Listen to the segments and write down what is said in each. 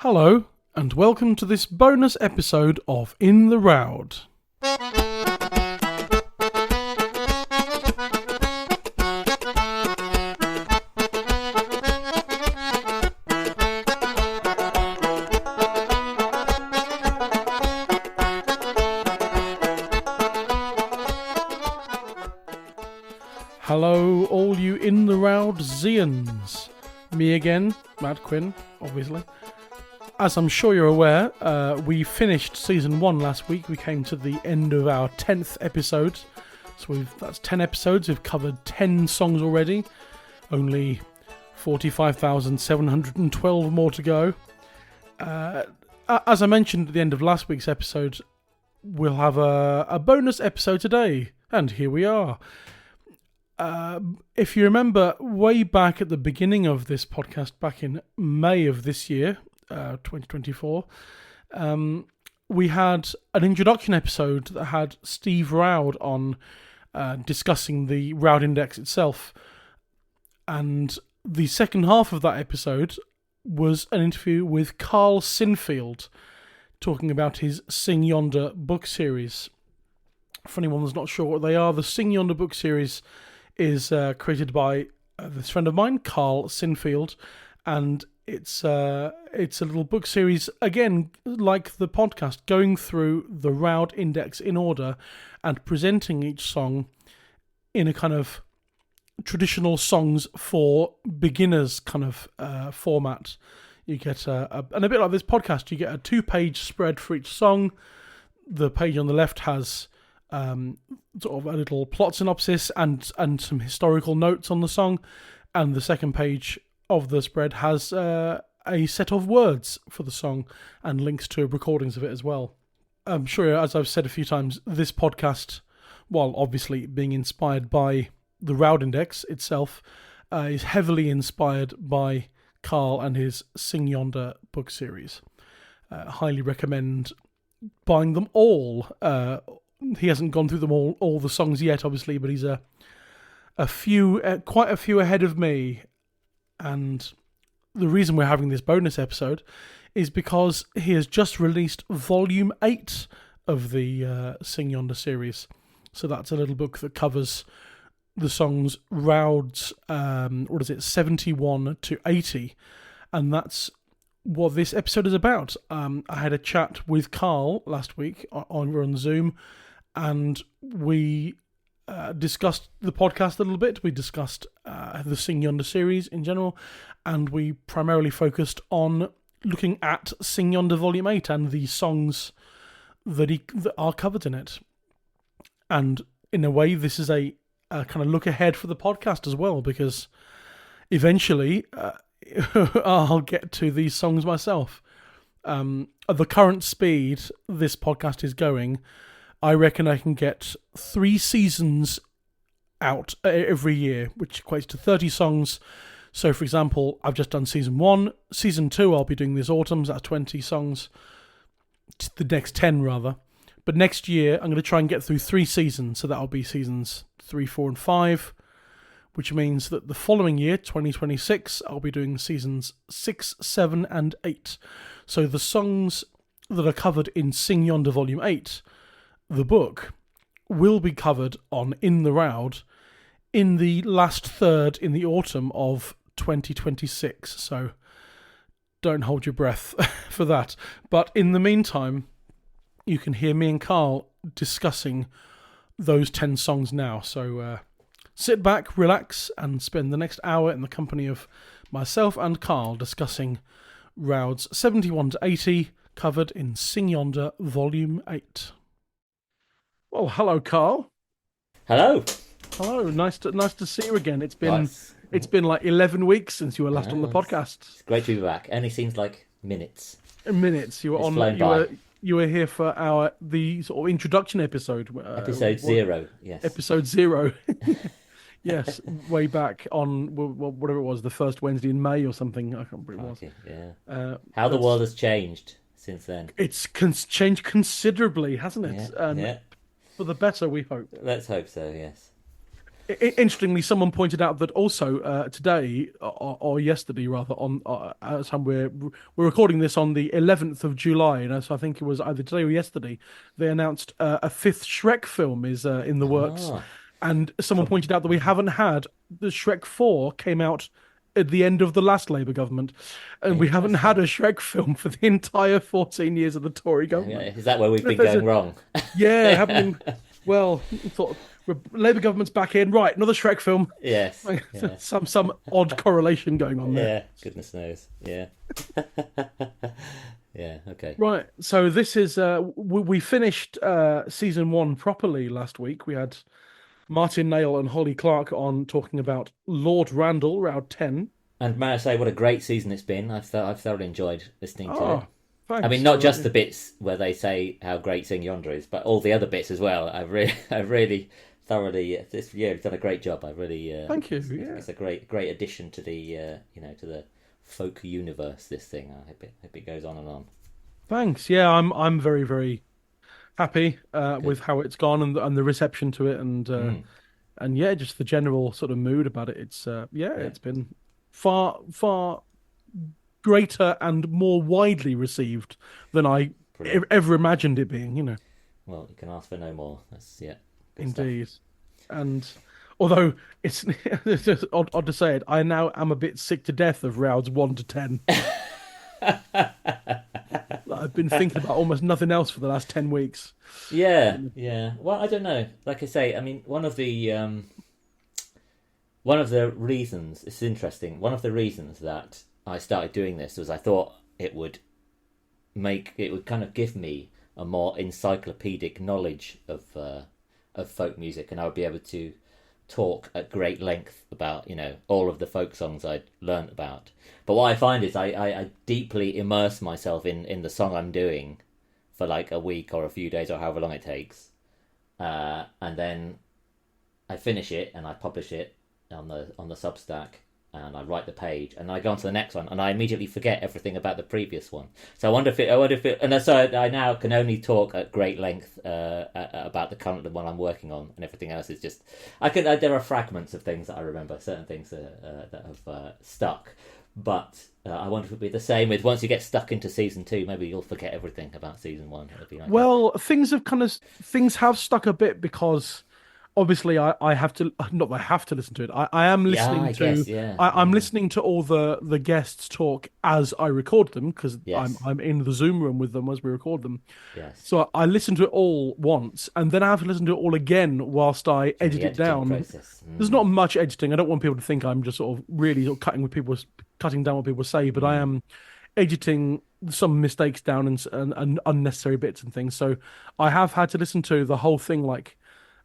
Hello, and welcome to this bonus episode of In the Roud. Hello, all you In the Roud Zeans. Me again, Matt Quinn, obviously. As I'm sure you're aware, we finished Season 1 last week. We came to the end of our 10th episode. So that's 10 episodes. We've covered 10 songs already. Only 45,712 more to go. As I mentioned at the end of last week's episode, we'll have a bonus episode today. And here we are. If you remember, way back at the beginning of this podcast, back in May of this year, 2024, we had an introduction episode that had Steve Roud on discussing the Roud Index itself. And the second half of that episode was an interview with Karl Sinfield talking about his Sing Yonder book series. For anyone that's not sure what they are, the Sing Yonder book series is created by this friend of mine, Karl Sinfield, and it's a little book series, again, like the podcast, going through the Roud Index in order and presenting each song in a kind of traditional songs for beginners kind of format. You get and a bit like this podcast, you get a 2-page spread for each song. The page on the left has sort of a little plot synopsis and some historical notes on the song, and the second page of the spread has a set of words for the song and links to recordings of it as well. I'm sure, as I've said a few times, this podcast, while obviously being inspired by the Roud Index itself, is heavily inspired by Karl and his Sing Yonder book series. Highly recommend buying them all. He hasn't gone through them all the songs yet, obviously, but he's quite a few ahead of me. And the reason we're having this bonus episode is because he has just released Volume 8 of the Sing Yonder series. So that's a little book that covers the songs Roud's, 71 to 80. And that's what this episode is about. I had a chat with Karl last week on Zoom, and we discussed the podcast a little bit. We discussed the Sing Yonder series in general, and we primarily focused on looking at Sing Yonder Volume 8 and the songs that are covered in it. And in a way, this is a kind of look ahead for the podcast as well, because eventually I'll get to these songs myself. At the current speed this podcast is going, I reckon I can get 3 seasons out every year, which equates to 30 songs. So, for example, I've just done Season 1. Season 2 I'll be doing this autumn, so that's 20 songs. The next 10, rather. But next year, I'm going to try and get through 3 seasons, so that'll be Seasons 3, 4 and 5, which means that the following year, 2026, I'll be doing Seasons 6, 7 and 8. So the songs that are covered in Sing Yonder Volume 8, the book, will be covered on In the Roud in the last third in the autumn of 2026. So don't hold your breath for that. But in the meantime, you can hear me and Karl discussing those 10 songs now. So sit back, relax, and spend the next hour in the company of myself and Karl discussing Roud's 71 to 80, covered in Sing Yonder Volume 8. Well, hello, Karl. Hello. Hello. Nice to see you again. It's been like 11 weeks since you were last on the podcast. It's great to be back. Only seems like minutes. Minutes. You were you were here for the sort of introduction episode. Episode 0. Yes. Episode 0. Yes, way back on whatever it was, the first Wednesday in May or something. I can't remember what it was. Yeah. How the world has changed since then. It's changed considerably, hasn't it? Yeah. For the better, we hope. Let's hope so. Yes. Interestingly, someone pointed out that also today or yesterday rather on time we're recording this on the 11th of July, and so I think it was either today or yesterday they announced a fifth Shrek film is in the works, Oh, and someone from pointed out that we haven't had the Shrek 4 came out at the end of the last Labour government, and we haven't had interesting. a Shrek film for the entire 14 years of the Tory Yeah, government. is that where we've If been there's going a wrong? yeah, haven't been well. Thought Labour government's back in, right? Another Shrek film. Yes. Like, Yeah. some odd correlation going on there. Yeah. Goodness knows. Yeah. Yeah. Okay. Right. So this is we finished season one properly last week. We had Martin Nail and Holly Clark on talking about Lord Randall, Round 10. And may I say, what a great season it's been. I've thoroughly enjoyed listening to it. Oh, I mean, thanks. not just the bits where they say how great Sing Yonder is, but all the other bits as well. I really thoroughly this year done a great job. I really, Thank you. Yeah. it's a great addition to the, to the folk universe. This thing, I hope it goes on and on. Thanks. Yeah, I'm very very happy Good. with how it's gone and the reception to it Mm, and yeah, just the general sort of mood about it. It's yeah, yeah, it's been far greater and more widely received than I brilliant. ever imagined it being, Well, you can ask for no more. That's yeah, good stuff. indeed. And although it's, it's just odd to say it, I now am a bit sick to death of rounds 1 to 10. I've been thinking about almost nothing else for the last 10 weeks. Yeah, yeah. Well, I don't know. Like I say, I mean, one of the reasons it's interesting. One of the reasons that I started doing this was I thought it would kind of give me a more encyclopedic knowledge of folk music, and I would be able to talk at great length about all of the folk songs I'd learnt about. But what I find is I deeply immerse myself in the song I'm doing for like a week or a few days or however long it takes, and then I finish it and I publish it on the Substack, and I write the page and I go on to the next one and I immediately forget everything about the previous one. So I wonder if it, and so I now can only talk at great length about the current one I'm working on, and everything else is just there are fragments of things that I remember, certain things that have stuck. But I wonder if it'll be the same with once you get stuck into season two, maybe you'll forget everything about season one. It'll be like that. Well, things have stuck a bit because obviously I have to not that I have to listen to it. I am Yeah, listening I to guess. Yeah, I'm yeah. listening to all the guests talk as I record them because Yes, I'm in the Zoom room with them as we record them. yes. So I listen to it all once and then I have to listen to it all again whilst I During edit the it editing down. process. There's not much editing. I don't want people to think I'm just sort of really sort of cutting down what people say, but I Mm. am editing some mistakes down and unnecessary bits and things. So I have had to listen to the whole thing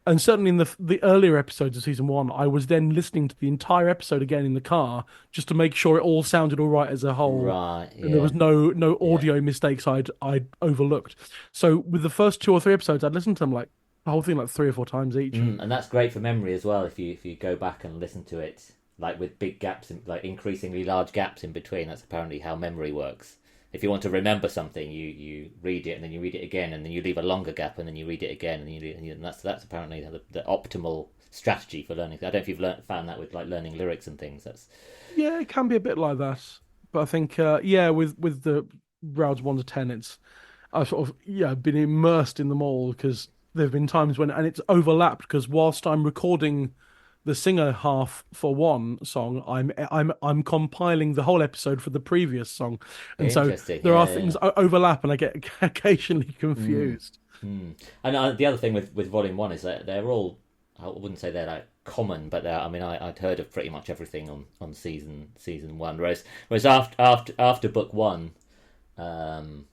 and certainly in the earlier episodes of season one, I was then listening to the entire episode again in the car just to make sure it all sounded all right as a whole, Right. and there Yeah. was no Yeah. audio mistakes I'd overlooked. So with the first two or three episodes, I'd listened to them like the whole thing like three or four times each, and And that's great for memory as well. If you go back and listen to it, like with big gaps, like increasingly large gaps in between, that's apparently how memory works. If you want to remember something, you read it and then you read it again, and then you leave a longer gap and then you read it again, and that's apparently the optimal strategy for learning. I don't know if found that with like learning lyrics and things. That's yeah, it can be a bit like that. But I think yeah, with the rounds 1 to 10, I've sort of been immersed in them all because there've been times when and it's overlapped because whilst I'm recording the singer half for one song, I'm compiling the whole episode for the previous song, and so interesting. there are Yeah, things yeah. overlap, and I get occasionally Mm, confused. mm. And the other thing with Volume One is that they're all. I wouldn't say they're like common, but I mean, I'd heard of pretty much everything on season one. Whereas after book one, um,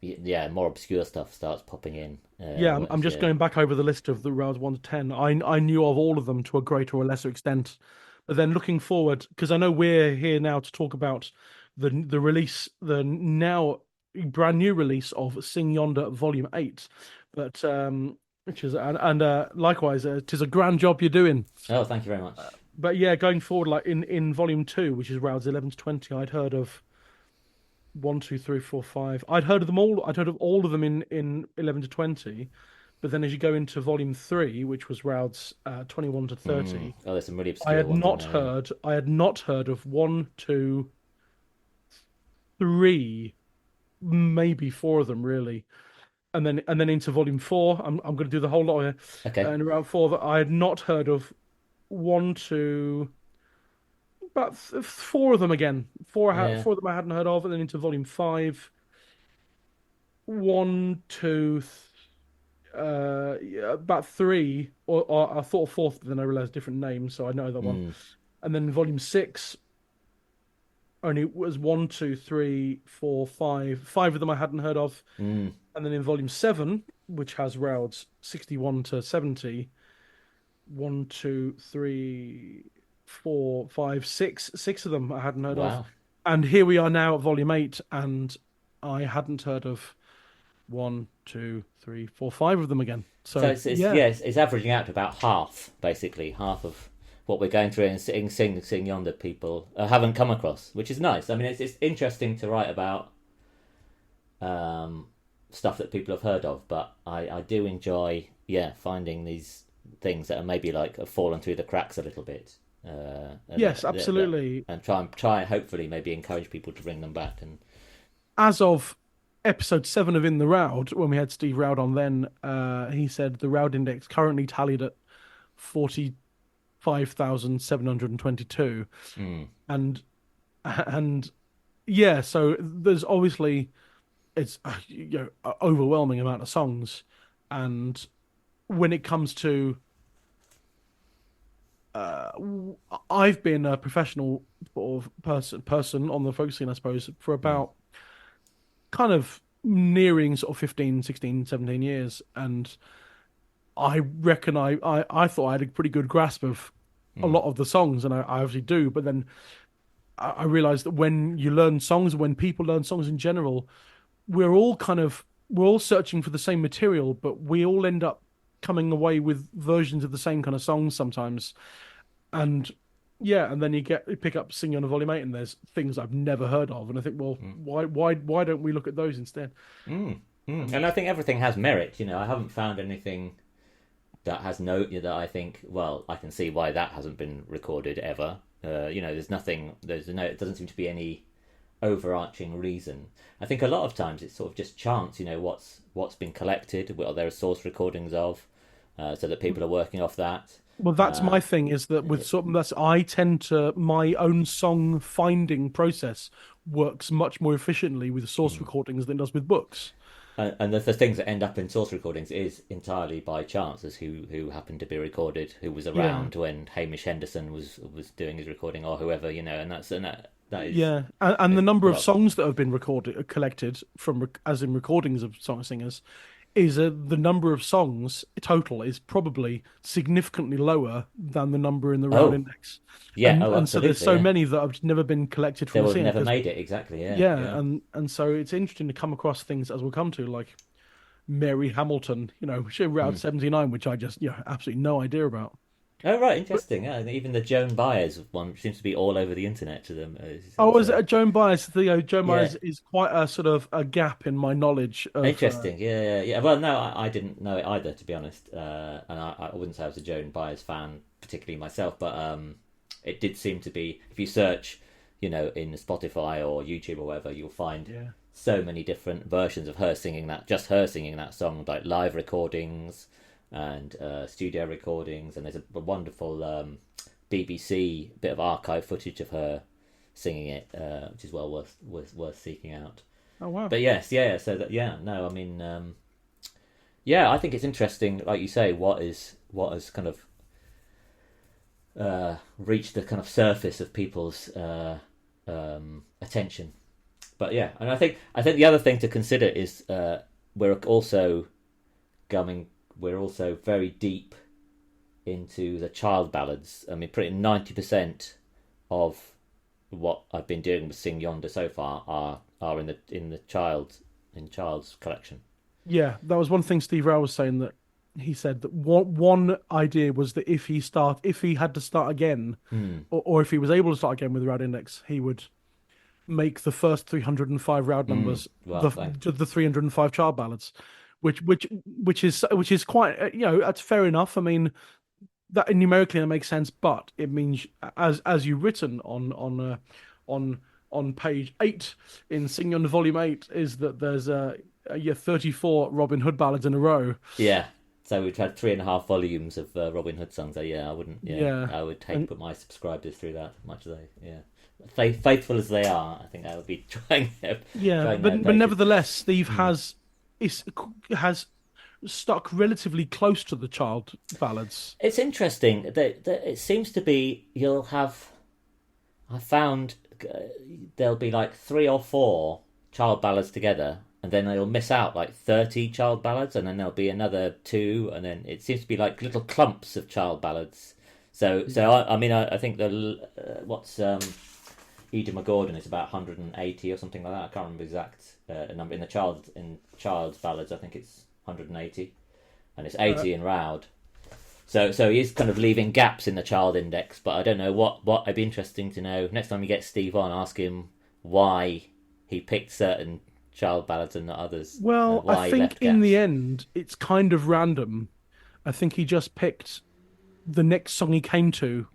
yeah, more obscure stuff starts popping in. Yeah, I'm just Yeah, going back over the list of the rounds 1 to 10. I knew of all of them to a greater or lesser extent, but then looking forward, because I know we're here now to talk about the release, the now brand new release of Sing Yonder Volume 8, but which is and likewise, it is a grand job you're doing. oh, thank you very much. But yeah, going forward, like in Volume 2, which is rounds 11 to 20, I'd heard of one, two, three, four, five. I'd heard of them all. I'd heard of all of them in 11 to 20. But then as you go into volume three, which was routes 21 to Mm. 30, Oh, there's some really obscure ones in there. Yeah. I had not heard of one, two, three, maybe four of them really. And then into volume four, I'm going to do the whole lot here. Okay. And around four that I had not heard of one, two, about four of them again. Yeah. Four of them I hadn't heard of, and then into volume five, one, two, yeah, about three, or I thought a fourth, but then I realized different names, so I know that one. Mm. And then volume six only was one, two, three, four, five. Five of them I hadn't heard of. Mm. And then in volume seven, which has routes 61 to 70, one, two, three, four, five, six, six of them I hadn't heard of. Wow. And here we are now at volume eight, and I hadn't heard of one, two, three, four, five of them again. So So yeah, it's averaging out to about half, basically half of what we're going through and sing yonder people haven't come across, which is nice. I mean, it's interesting to write about um, stuff that people have heard of, but I do enjoy finding these things that are maybe like have fallen through the cracks a little bit. yes, absolutely. And try and hopefully maybe encourage people to bring them back and As of episode seven of In the Round, when we had Steve Roud on, then he said the Roud index currently tallied at 45,722, mm, and and yeah, so there's obviously it's overwhelming amount of songs, and when it comes to uh, I've been a professional sort of person on the folk scene, I suppose, for mm, about kind of nearing sort of 15, 16, 17 years, and I reckon I thought I had a pretty good grasp of a mm. lot of the songs, and I obviously do. But then I realized that when you learn songs, when people learn songs in general, we're all searching for the same material, but we all end up coming away with versions of the same kind of songs sometimes. And yeah, and then you pick up Singing on a Volume 8, and there's things I've never heard of, and I think, well, Mm. why don't we look at those instead? Mm. Mm. And And I think everything has merit. You know, I haven't found anything that has no that I think. Well, I can see why that hasn't been recorded ever. You know, there's nothing. There's no. It doesn't seem to be any overarching reason. I think a lot of times it's sort of just chance. You know, what's been collected, what there are source recordings of, so that people are working off that. well, that's Uh, my thing is that with sort of that's I tend to my own song finding process works much more efficiently with source mm. recordings than it does with books. And the things that end up in source recordings is entirely by chance, as who happened to be recorded, who was Yeah. around when Hamish Henderson was doing his recording, or whoever, you know, and that is Yeah, and the it's number a of lot. songs that have been recorded, collected from, as in recordings of song singers, is the number of songs total is probably significantly lower than the number in the Round Oh, Index, yeah, oh, and so there's absolutely, so yeah. many that have never been collected They from the would have scene. never There's made it exactly, yeah, yeah, yeah. and so it's interesting to come across things as we'll come to like Mary Hamilton, she Hmm. Route 79, which I just absolutely no idea about. Oh, right, But interesting. Yeah, and even the Joan Baez one seems to be all over the internet to them. oh, is it a Joan Baez? Joan Yeah, Baez is quite a sort of a gap in my knowledge of. interesting. Yeah, yeah, yeah. Well, no, I didn't know it either, to be honest. And I wouldn't say I was a Joan Baez fan particularly myself, but it did seem to be. If you search, you know, in Spotify or YouTube or whatever, you'll find Yeah. so many different versions of her singing that, just her singing that song, like live recordings and studio recordings. And there's a wonderful BBC bit of archive footage of her singing it, which is well worth seeking out. Oh wow. But yes, yeah. So that yeah, no, I mean, yeah, I think it's interesting, like you say, what has kind of reached the kind of surface of people's attention. But yeah, and I think the other thing to consider is we're also going we're also very deep into the child ballads. I mean, pretty 90% of what I've been doing with Sing Yonder so far are in the child's collection. Yeah, that was one thing Steve Rowe was saying, that he said that one idea was that if he had to start again, Hmm. or if he was able to start again with Round Index, he would make the first 305 Round Hmm. numbers Well, thanks. the 305 child ballads, which is quite that's fair enough. I mean that numerically that makes sense, but it means as you've written on on page 8 in Sing Yonder Volume 8 is that there's yeah 34 Robin Hood ballads in a row. Yeah. So we've had 3.5 volumes of Robin Hood songs. So yeah, I wouldn't. Yeah, Yeah, I would hate to and put my subscribers through that much as they. Yeah, faithful as they are, I think I would be yeah, trying their but patience. nevertheless, Steve Mm. has stuck relatively close to the child ballads. It's interesting that it seems to be you'll have. I found there'll be like 3 or 4 child ballads together, and then they'll miss out like 30 child ballads, and then there'll be another two, and then it seems to be like little clumps of child ballads. I mean, I think the what's Eda McGordon is about 180 or something like that. I can't remember the exact number in child's ballads. I think it's 180, and it's Uh, 80 in Roud. So he is kind of leaving gaps in the child index, but I don't know what. It'd be interesting to know next time you get Steve on, ask him why he picked certain child ballads and not others, and well, I why he think left in the gaps. end, it's kind of random. I think he just picked the next song he came to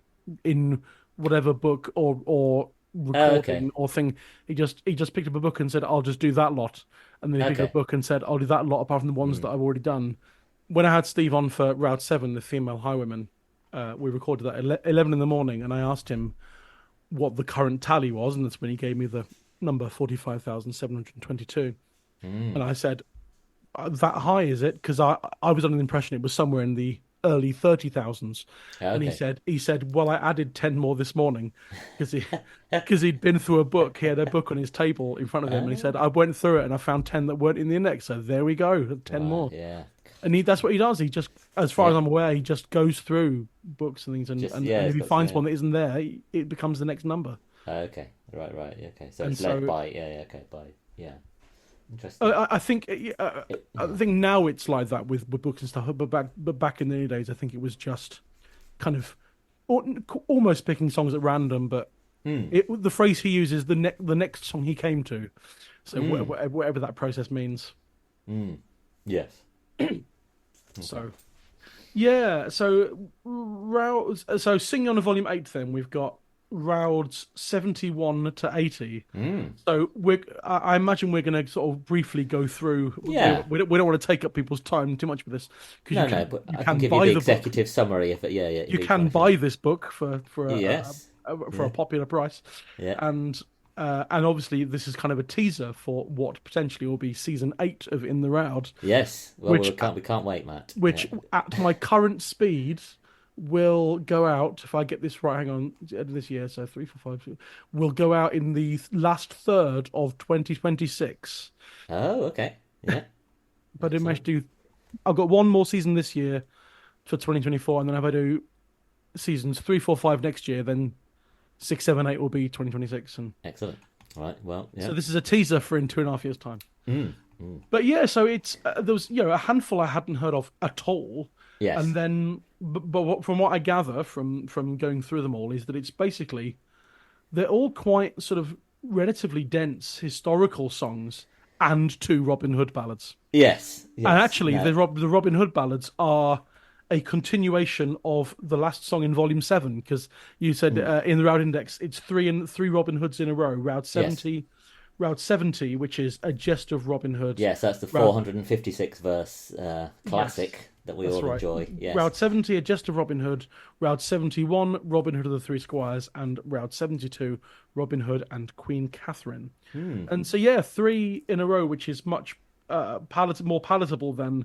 in whatever book or Oh, okay, recording or thing. He just picked up a book and said, "I'll just do that lot," and then he picked up a okay. book and said, "I'll do that lot apart from the ones that Mm. I've already done." When I had Steve on for Route 7, the female highwayman, we recorded that at 11 in the morning, and I asked him what the current tally was, and that's when he gave me the number 45,722. And Mm. I said, that high, is it? Because I was under the impression it was somewhere in the early 30,000s. And he Okay. said, well, I added 10 more this morning because he'd been through a book. He had a book on his table in front of him, and he said, Oh, I went through it and I found 10 that weren't in the index. So there we go, 10 right. more. Yeah. And that's what he does. He just, as far as Yeah. I'm aware, he just goes through books and things, Just and if it's he got finds yeah. one that isn't there, it becomes the next number. Okay. Right. Right. Yeah, okay. So And it's led so by yeah. Okay. By yeah. Interesting. I think I Yeah. think now it's like that with books and stuff, but back in the early days, I think it was just kind of almost picking songs at random. But Mm. the phrase he uses the next song he came to, so Mm. whatever that process means. Mm. Yes. Okay. So yeah, so singing on a volume 8, then we've got Raud's 71 to 80. Mm. So I imagine we're going to sort of briefly go through. Yeah. We don't want to take up people's time too much with this because No, but you I can can give you buy the the book. executive summary if yeah, You indeed, can if you buy like. this book Yes. for a Yeah. popular price, Yeah. and obviously this is kind of a teaser for what potentially will be season 8 of In the Round, Yes. Well, which we can't wait, Matt. Yeah. which at my current speed will go out if I get this right. Hang on, it's the end of this year, so 3, 4, 5 will go out in the last third of 2026. Oh, okay. Yeah. But it might Excellent. do. I've got one more season this year for 2024, and then if I do seasons 3, 4, 5 next year, then 6, 7, 8 will be 2026. And Excellent. All right. Well, so yeah. this is a teaser for in 2.5 years' time. Mm. Mm. But yeah, so it's there was a handful I hadn't heard of at all, and Yes. then from what I gather from going through them all is that it's basically they're all quite sort of relatively dense historical songs and 2 Robin Hood ballads. Yes. And Yes. actually, No. the Robin Hood ballads are a continuation of the last song in Volume 7 because you said Mm. in the Route Index it's three Robin Hoods in a row. Yes. Route 70, which is a jest of Robin Hood. Yes. That's the Route 456 verse Yes, classic that we that's all right. enjoy. Yes. Route 70, a jest of Robin Hood. Route 71, Robin Hood of the Three Squires, and Route 72, Robin Hood and Queen Catherine. Hmm. And so yeah, 3 in a row, which is much more palatable than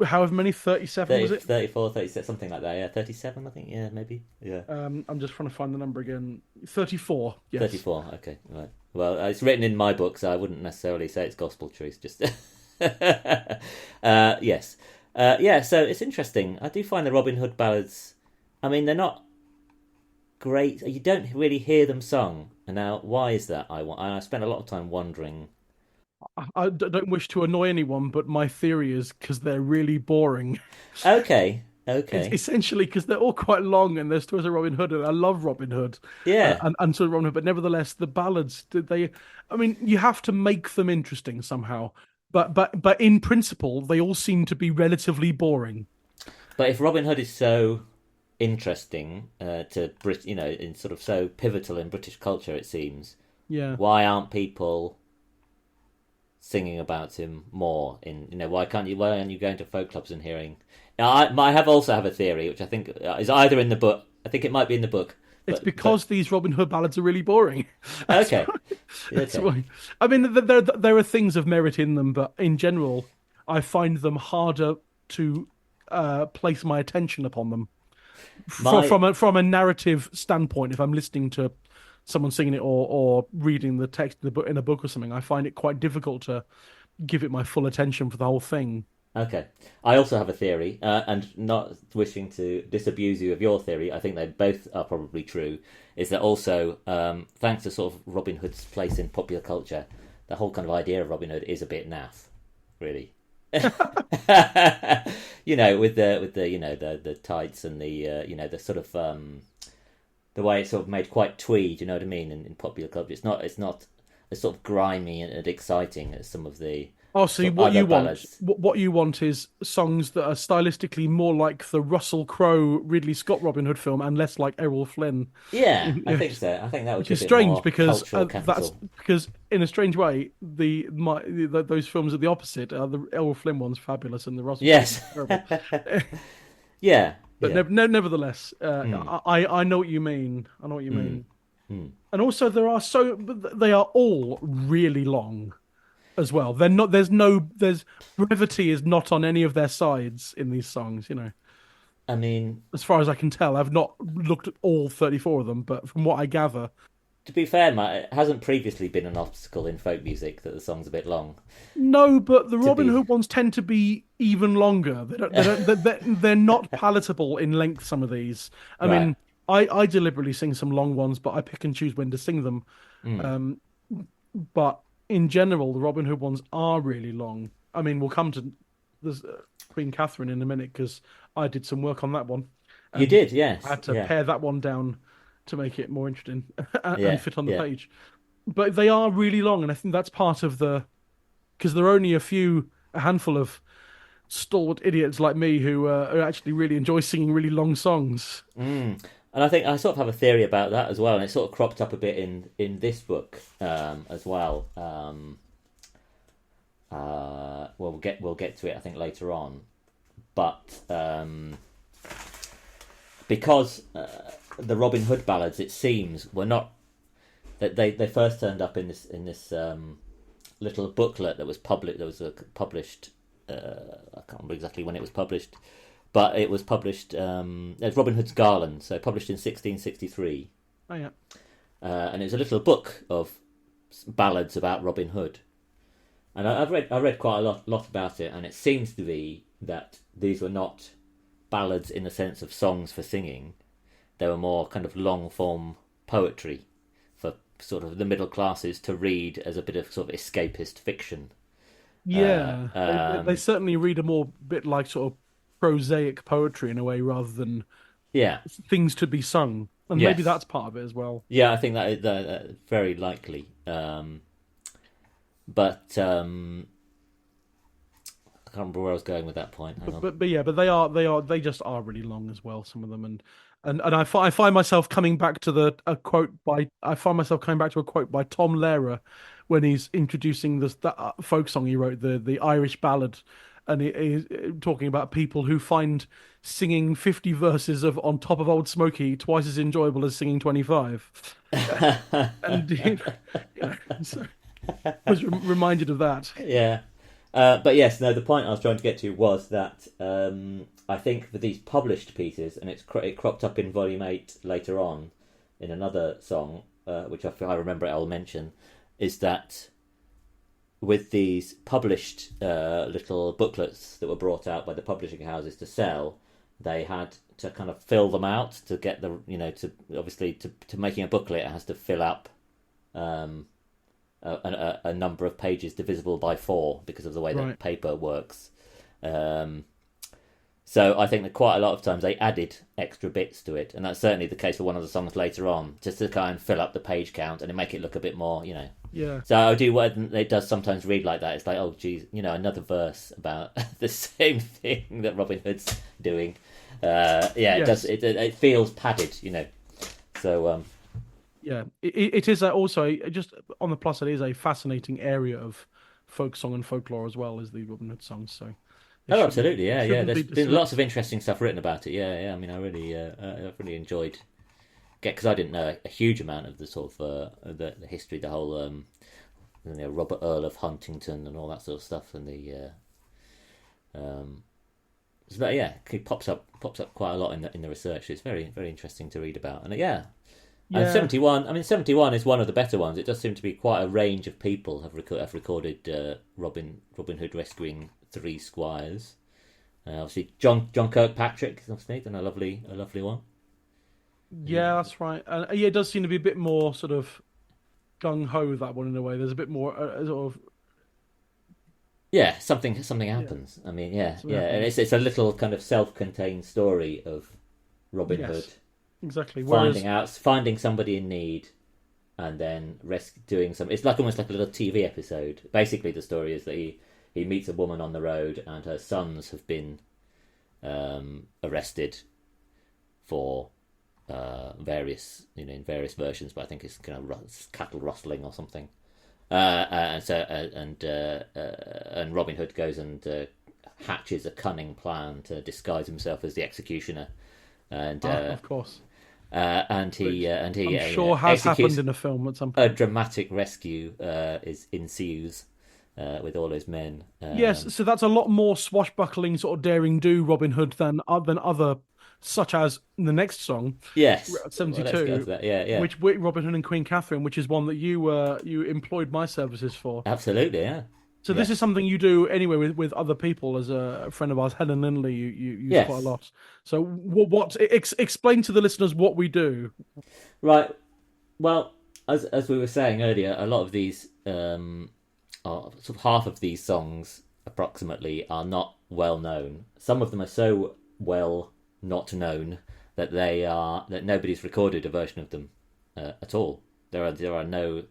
however many 37 was 30, it? 34, 36, something like that. Yeah. 37, I think. Yeah, maybe. Yeah. I'm just trying to find the number again. 34. Yes. 34. Okay. Right. Well, it's written in my book, so I wouldn't necessarily say it's gospel truth. Just. Yes. Yeah. So it's interesting. I do find the Robin Hood ballads. I mean, they're not great. You don't really hear them sung. And now, why is that? I spent a lot of time wondering. Don't wish to annoy anyone, but my theory is because they're really boring. Okay. It's Okay. essentially because they're all quite long and there's stories of Robin Hood, and I love Robin Hood, Yeah. and sort of Robin Hood, but nevertheless, the ballads, I mean, you have to make them interesting somehow. but in principle, they all seem to be relatively boring. But if Robin Hood is so interesting to Brit, in sort of so pivotal in British culture, it seems, Yeah, why aren't people singing about him more? Why aren't you going to folk clubs and hearing? Now, I also have a theory, which I think is either in the book. I think it might be in the book. it's because these Robin Hood ballads are really boring. Okay, That's okay, why. I mean, there are things of merit in them, but in general, I find them harder to place my attention upon them my from a narrative standpoint. If I'm listening to someone singing it or reading the text in a book or something, I find it quite difficult to give it my full attention for the whole thing. Okay. I also have a theory, and not wishing to disabuse you of your theory, I think they both are probably true, is that also, thanks to sort of Robin Hood's place in popular culture, the whole kind of idea of Robin Hood is a bit naff, really. With the tights and the sort of the way it's sort of made quite twee, you know what I mean, in popular culture. It's not as sort of grimy and exciting as some of the Oh, so sort of what other you want? ballads. What you want is songs that are stylistically more like the Russell Crowe Ridley Scott Robin Hood film and less like Errol Flynn. Yeah, I think so. I think that would Which be a is bit strange more because cultural that's capital. because in a strange way those films are the opposite. The Errol Flynn one's fabulous and the Russell Crowe Yes. one's terrible. Yeah, But yeah. nevertheless, Mm, I know what you mean. I know what you mm, mean. mm. And also they are all really long as well. They're not. There's brevity is not on any of their sides in these songs. I mean, As far as I can tell, I've not looked at all 34 of them, but from what I gather, to be fair, Matt, it hasn't previously been an obstacle in folk music that the song's a bit long. no. But the To Robin be Hood ones tend to be even longer. They're not palatable in length. Some of these. I right. mean, I deliberately sing some long ones, but I pick and choose when to sing them. Mm. Um, but in general, the Robin Hood ones are really long. I mean, we'll come to this Queen Catherine in a minute because I did some work on that one, You and did, I yes, had to yeah, pare that one down to make it more interesting and yeah, fit on the yeah. page. But they are really long, and I think that's part of the because there are only a handful of stalwart idiots like me who actually really enjoy singing really long songs. Mm. And I think I sort of have a theory about that as well, and it sort of cropped up a bit in this book as well. Well, we'll get to it, I think, later on, but because the Robin Hood ballads, it seems, were not that they first turned up in this little booklet that was published. I can't remember exactly when it was published, but it was published as Robin Hood's Garland, so published in 1663, Oh yeah, and it was a little book of ballads about Robin Hood. And I read quite a lot about it, and it seems to be that these were not ballads in the sense of songs for singing. They were more kind of long form poetry for sort of the middle classes to read as a bit of sort of escapist fiction. Uh, yeah. They um, certainly read a more bit like sort of prosaic poetry in a way rather than yeah, things to be sung, and maybe yes, that's part of it as well. yeah. I think that is very likely. But I can't remember where I was going with that point. Hang on. But yeah, but they just are really long as well. Some of them, and I find myself coming back to I find myself coming back to a quote by Tom Lehrer when he's introducing that folk song he wrote, the Irish ballad, and he's talking about people who find singing 50 verses of On Top of Old Smoky twice as enjoyable as singing 25. And so I was reminded of that. Yeah. But yes, no, the point I was trying to get to was that I think for these published pieces, and it cropped up in Volume 8 later on in another song, which I remember I'll mention, is that with these published little booklets that were brought out by the publishing houses to sell, they had to kind of fill them out to get to making a booklet, it has to fill up a number of pages divisible by 4 because of the way Right. that paper works. So I think that quite a lot of times they added extra bits to it, and that's certainly the case for one of the songs later on, just to kind of fill up the page count and make it look a bit more, Yeah. So I do what it does sometimes read like that. It's like, oh, geez, another verse about the same thing that Robin Hood's doing. Yeah, it does. Yes. It feels padded, So Yeah. It is also just on the plus. It is a fascinating area of folk song and folklore as well as the Robin Hood songs. So it oh, shouldn't absolutely, yeah, yeah. shouldn't There's be been lots of dismissed. interesting stuff written about it. Yeah, yeah. I mean, I've really enjoyed because I didn't know a huge amount of the sort of the history, the whole Robert Earl of Huntington and all that sort of stuff, and the so that, yeah, it pops up quite a lot in the research. It's very very interesting to read about, and yeah. And Yeah. 71, I mean, 71 is one of the better ones. It does seem to be quite a range of people have recorded Robin Hood rescuing three squires. Obviously, John Kirkpatrick has obviously done a lovely one. Yeah, that's right. And yeah, it does seem to be a bit more sort of gung ho that one in a way. There's a bit more sort of Yeah, something yeah, happens. I mean, yeah, something yeah, and happens. it's a little kind of self-contained story of Robin Hood Yes, exactly. Whereas finding somebody in need, and then doing some. It's like almost like a little TV episode. Basically, the story is that he meets a woman on the road, and her sons have been arrested for various, in various versions, but I think it's kind of cattle rustling or something. And Robin Hood goes and hatches a cunning plan to disguise himself as the executioner, and of course, he I'm sure has happened executes in a film at some a point. dramatic rescue is ensues with all his men. Yes, so that's a lot more swashbuckling, sort of daring do Robin Hood than other, such as the next song, Yes, well, let's go to 72, that. Yeah, yeah, which Robin Hood and Queen Catherine, which is one that you employed my services for. absolutely, yeah, So this is yes, something you do anyway with other people. As a friend of ours, Helen Lindley, you use quite a yes. lot. So explain to the listeners what we do. Right. Well, as we were saying earlier, a lot of these sort of half of these songs approximately are not well known. Some of them are so well not known that nobody's recorded a version of them at all. There are no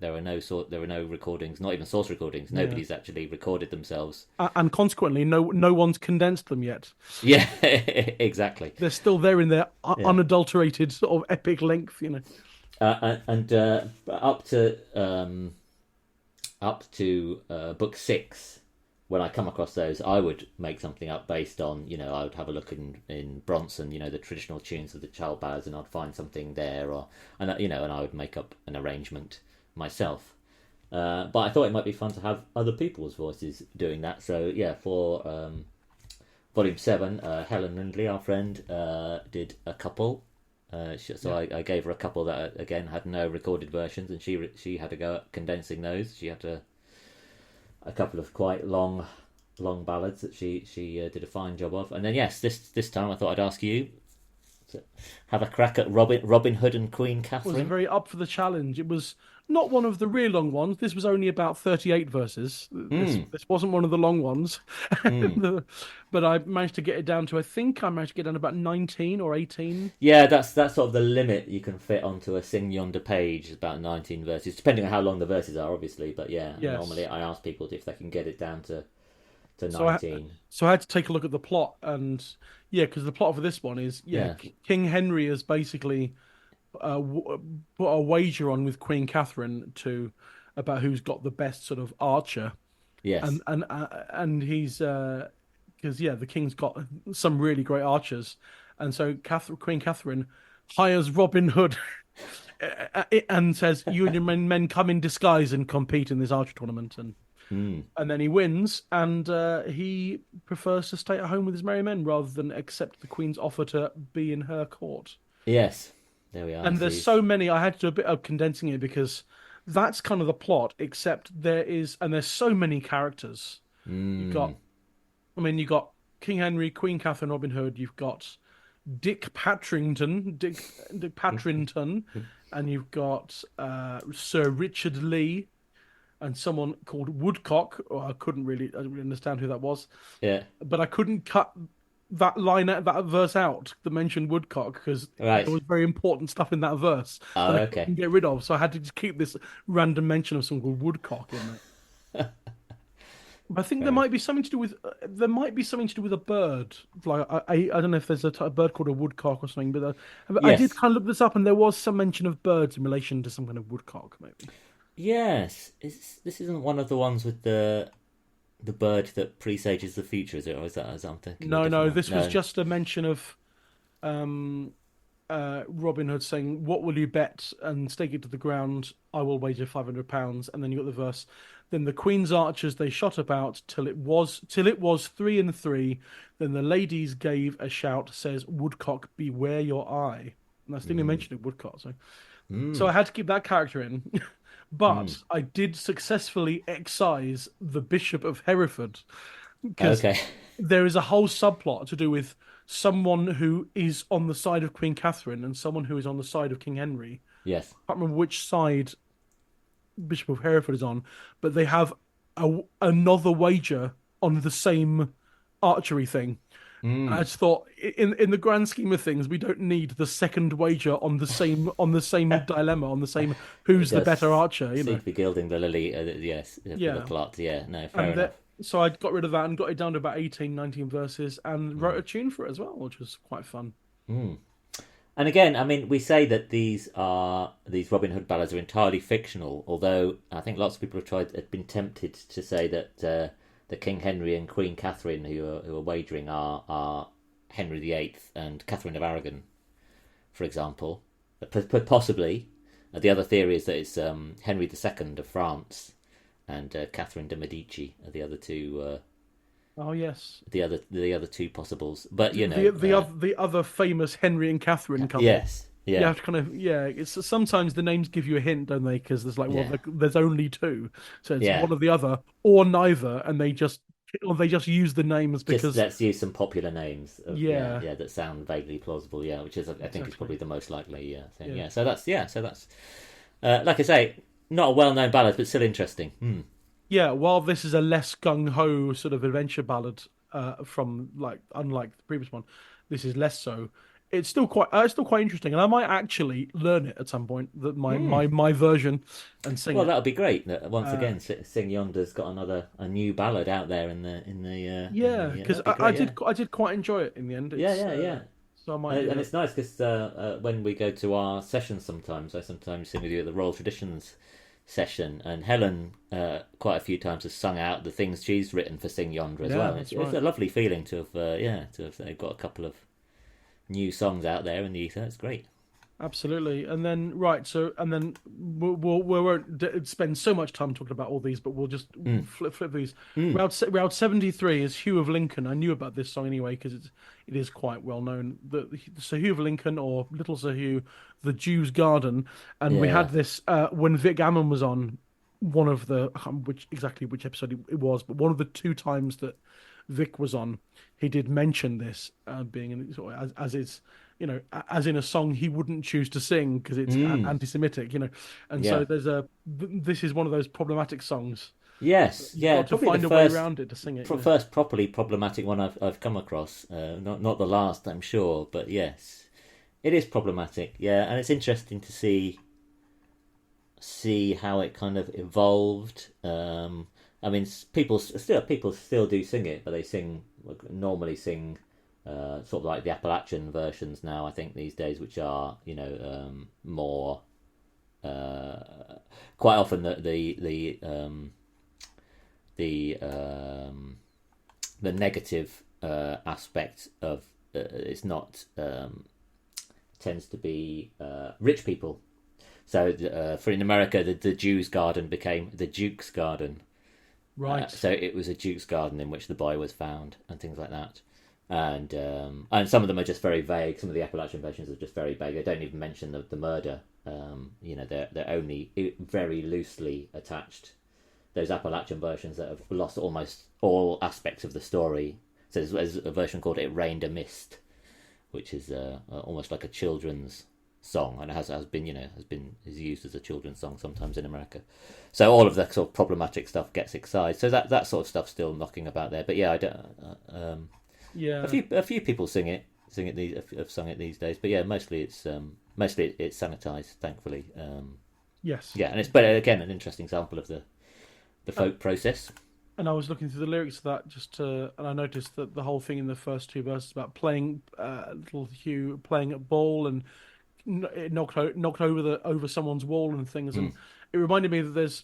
recordings, not even source recordings. Yeah, Nobody's actually recorded themselves. and consequently, no one's condensed them yet. Yeah, exactly. They're still there in their Yeah. unadulterated sort of epic length. And up to book six, when I come across those, I would make something up based on, I would have a look in Bronson, the traditional tunes of the child ballads, and I'd find something there, and I would make up an arrangement myself. But I thought it might be fun to have other people's voices doing that. So yeah, for volume seven, Helen Lindley, our friend, did a couple. So Yeah. I gave her a couple that again had no recorded versions, and she had to go at condensing those. She had a couple of quite long ballads that she did a fine job of. And then yes, this time I thought I'd ask you to have a crack at Robin Hood and Queen Was Catherine. very up for the challenge. It was not one of the real long ones. This was only about 38 verses. Hmm. This wasn't one of the long ones. Hmm. But I managed to get it down to, I think I managed to get down to about 19 or 18. Yeah, that's sort of the limit you can fit onto a Sing Yonder page. About 19 verses, depending on how long the verses are, obviously. But yeah, normally Yes. I ask people if they can get it down to So I 19. so I had to take a look at the plot, and yeah, because the plot for this one is, yeah, Yeah. King Henry has basically put a wager on with Queen Catherine to about who's got the best sort of archer, Yes. and he's because yeah, the king's got some really great archers, and so Queen Catherine hires Robin Hood and says, "You and your men come in disguise and compete in this archer tournament," Hmm. and then he wins, and he prefers to stay at home with his merry men rather than accept the Queen's offer to be in her court. Yes. There we are. And So there's he's. so many. I had to do a bit of condensing it because that's kind of the plot. Except there's so many characters. You've Hmm. got, I mean, you got King Henry, Queen Catherine, Robin Hood. You've got Dick Patrington, and you've got Sir Richard Lee, and someone called Woodcock. Or I didn't really understand who that was, Yeah. but I couldn't cut that that verse out that mentioned woodcock because there Right. was very important stuff in that verse that Oh, I okay. couldn't get rid of, so I had to just keep this random mention of something called woodcock in there. But I think Fair enough. there might be something to do with a bird. Like I don't know if there's a type of bird called a woodcock or something, but I did Yes. kind of look this up, and there was some mention of birds in relation to some kind of woodcock, maybe. Yes. This isn't one of the ones with the bird that presages the future, is it? Or is that I'm thinking of a No, different no, one? this was No. just a mention of um Robin Hood saying, "What will you bet and stake it to the ground? I will wager £500." And then you got the verse. Then the Queen's archers they shot about till it was 3 and 3. Then the ladies gave a shout, says, "Woodcock, beware your eye." And that's the only Mm. mention of woodcock. So Mm. I had to keep that character in, Mm. but I did successfully excise the Bishop of Hereford because Okay. there is a whole subplot to do with someone who is on the side of Queen Catherine and someone who is on the side of King Henry. Yes. I can't remember which side Bishop of Hereford is on, but they have another wager on the same archery thing. I Mm. just thought, in the grand scheme of things, we don't need the second wager on the same dilemma, on the same It who's the better does archer, you seem know? to be gilding the lily. Yes, for the Yeah, plot. Yeah. No. Fair and enough. so I got rid of that and got it down to about 18, 19 verses, and wrote Mm. a tune for it as well, which was quite fun. Mm. And again, I mean, we say that these Robin Hood ballads are entirely fictional, although I think lots of people had been tempted to say that the King Henry and Queen Catherine who are wagering are Henry VIII and Catherine of Aragon, for example. Possibly, the other theory is that it's Henry II of France and Catherine de Medici are Oh yes, the other two possibles. But the other famous Henry and Catherine couple. yes, You yeah, have to kind of it's sometimes the names give you a hint, don't they? Because there's like yeah, there's only two, so it's yeah. one or the other or neither, and they just use the names Just because let's use some popular names of yeah, that sound vaguely plausible, which is I think is exactly, probably the most likely thing. yeah. So that's like I say, not a well known ballad, but still interesting. Hmm. Yeah, while this is a less gung ho sort of adventure ballad, from like unlike the previous one, this is less so. It's still quite interesting, and I might actually learn it at some point. That Hmm. my version, and sing Well, it. that would be great. Once Uh, again, Sing Yonder's got a new ballad out there in yeah, the because that'd be great. Yeah, I did quite enjoy it in the end. yeah, It's yeah, yeah. so I might And it's nice because when we go to our sessions, sometimes I sometimes sing with you at the Royal Traditions session, and Helen quite a few times has sung out the things she's written for Sing Yonder as yeah, well. that's It's right. a lovely feeling to have got a couple of new songs out there in the ether. It's great. Absolutely. And then, right, so, and then we won't spend so much time talking about all these, but we'll just Mm. flip these. Mm. Route 73 is Hugh of Lincoln. I knew about this song anyway because it is quite well known. Sir Hugh of Lincoln, or Little Sir Hugh, the Jew's Garden. And we Yeah. had this when Vic Gammon was on one of the, I can't remember which episode it was, but one of the two times that Vic was on, he did mention this being sort of as is, as in a song he wouldn't choose to sing because it's Mm. anti-Semitic, and so Yeah. this is one of those problematic songs. Yes. You've Yeah. got to Probably the find a way around it to sing it. first properly problematic one I've come across. Not the last, I'm sure, but yes, it is problematic. Yeah, and it's interesting to see how it kind of evolved. I mean, people still do sing it, but they normally sing sort of like the Appalachian versions now. I think these days, which are more quite often the negative aspect of it's not tends to be rich people. So for in America, the Jew's garden became the Duke's garden. Right. So it was a Duke's garden in which the boy was found, and things like that. And some of them are just very vague. Some of the Appalachian versions are just very vague. They don't even mention the murder. They're only very loosely attached. Those Appalachian versions that have lost almost all aspects of the story. So there's a version called "It Rained a Mist," which is almost like a children's song, and it has been is used as a children's song sometimes in America. So all of the sort of problematic stuff gets excised. So that sort of stuff's still knocking about there. But yeah, I don't. Yeah. A few people have sung it these days, but yeah, mostly it's sanitized, thankfully. Yes. Yeah, and it's but again an interesting example of the folk process. And I was looking through the lyrics of that and I noticed that the whole thing in the first two verses about playing, little Hugh playing at ball and it knocked over someone's wall and things, and it reminded me that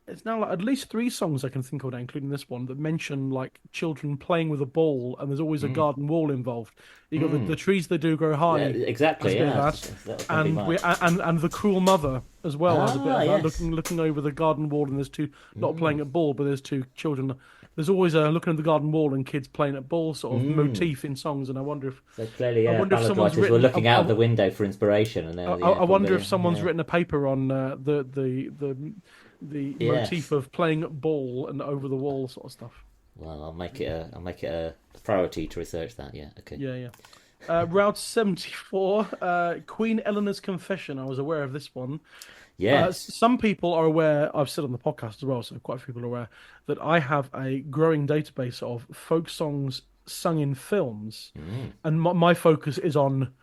it's now like at least three songs I can think of now, including this one, that mention like children playing with a ball, and there's always a garden wall involved. You got the trees that do grow high, Yeah, exactly. has a bit Yeah, of that, that'll be and mine. and the cruel mother as well has a bit of that, Yes. looking over the garden wall, and there's two not playing at ball, but there's two children. There's always a looking at the garden wall and kids playing at ball sort of motif in songs, and I wonder if So clearly, I wonder if ballad someone's writers were written. looking out of the window for inspiration, and I wonder if someone's written a paper on the Yes. motif of playing at ball and over the wall sort of stuff. Well, I'll make it a priority to research that. Yeah, okay. Yeah. Route 74, Queen Eleanor's Confession. I was aware of this one. Yes. Some people are aware, I've said on the podcast as well, so quite a few people are aware, that I have a growing database of folk songs sung in films. And my focus is on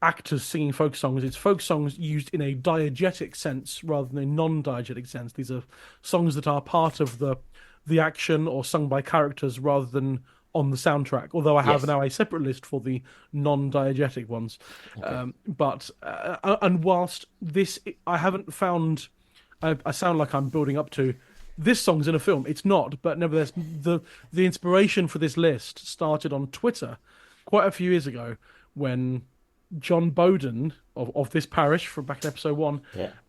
actors singing folk songs. It's folk songs used in a diegetic sense rather than a non-diegetic sense. These are songs that are part of the action or sung by characters rather than on the soundtrack, although I have now a separate list for the non-diegetic ones. Okay. And whilst this, I haven't found, I sound like I'm building up to, this song's in a film. It's not, but nevertheless, the inspiration for this list started on Twitter quite a few years ago when John Bowden of this parish from back in episode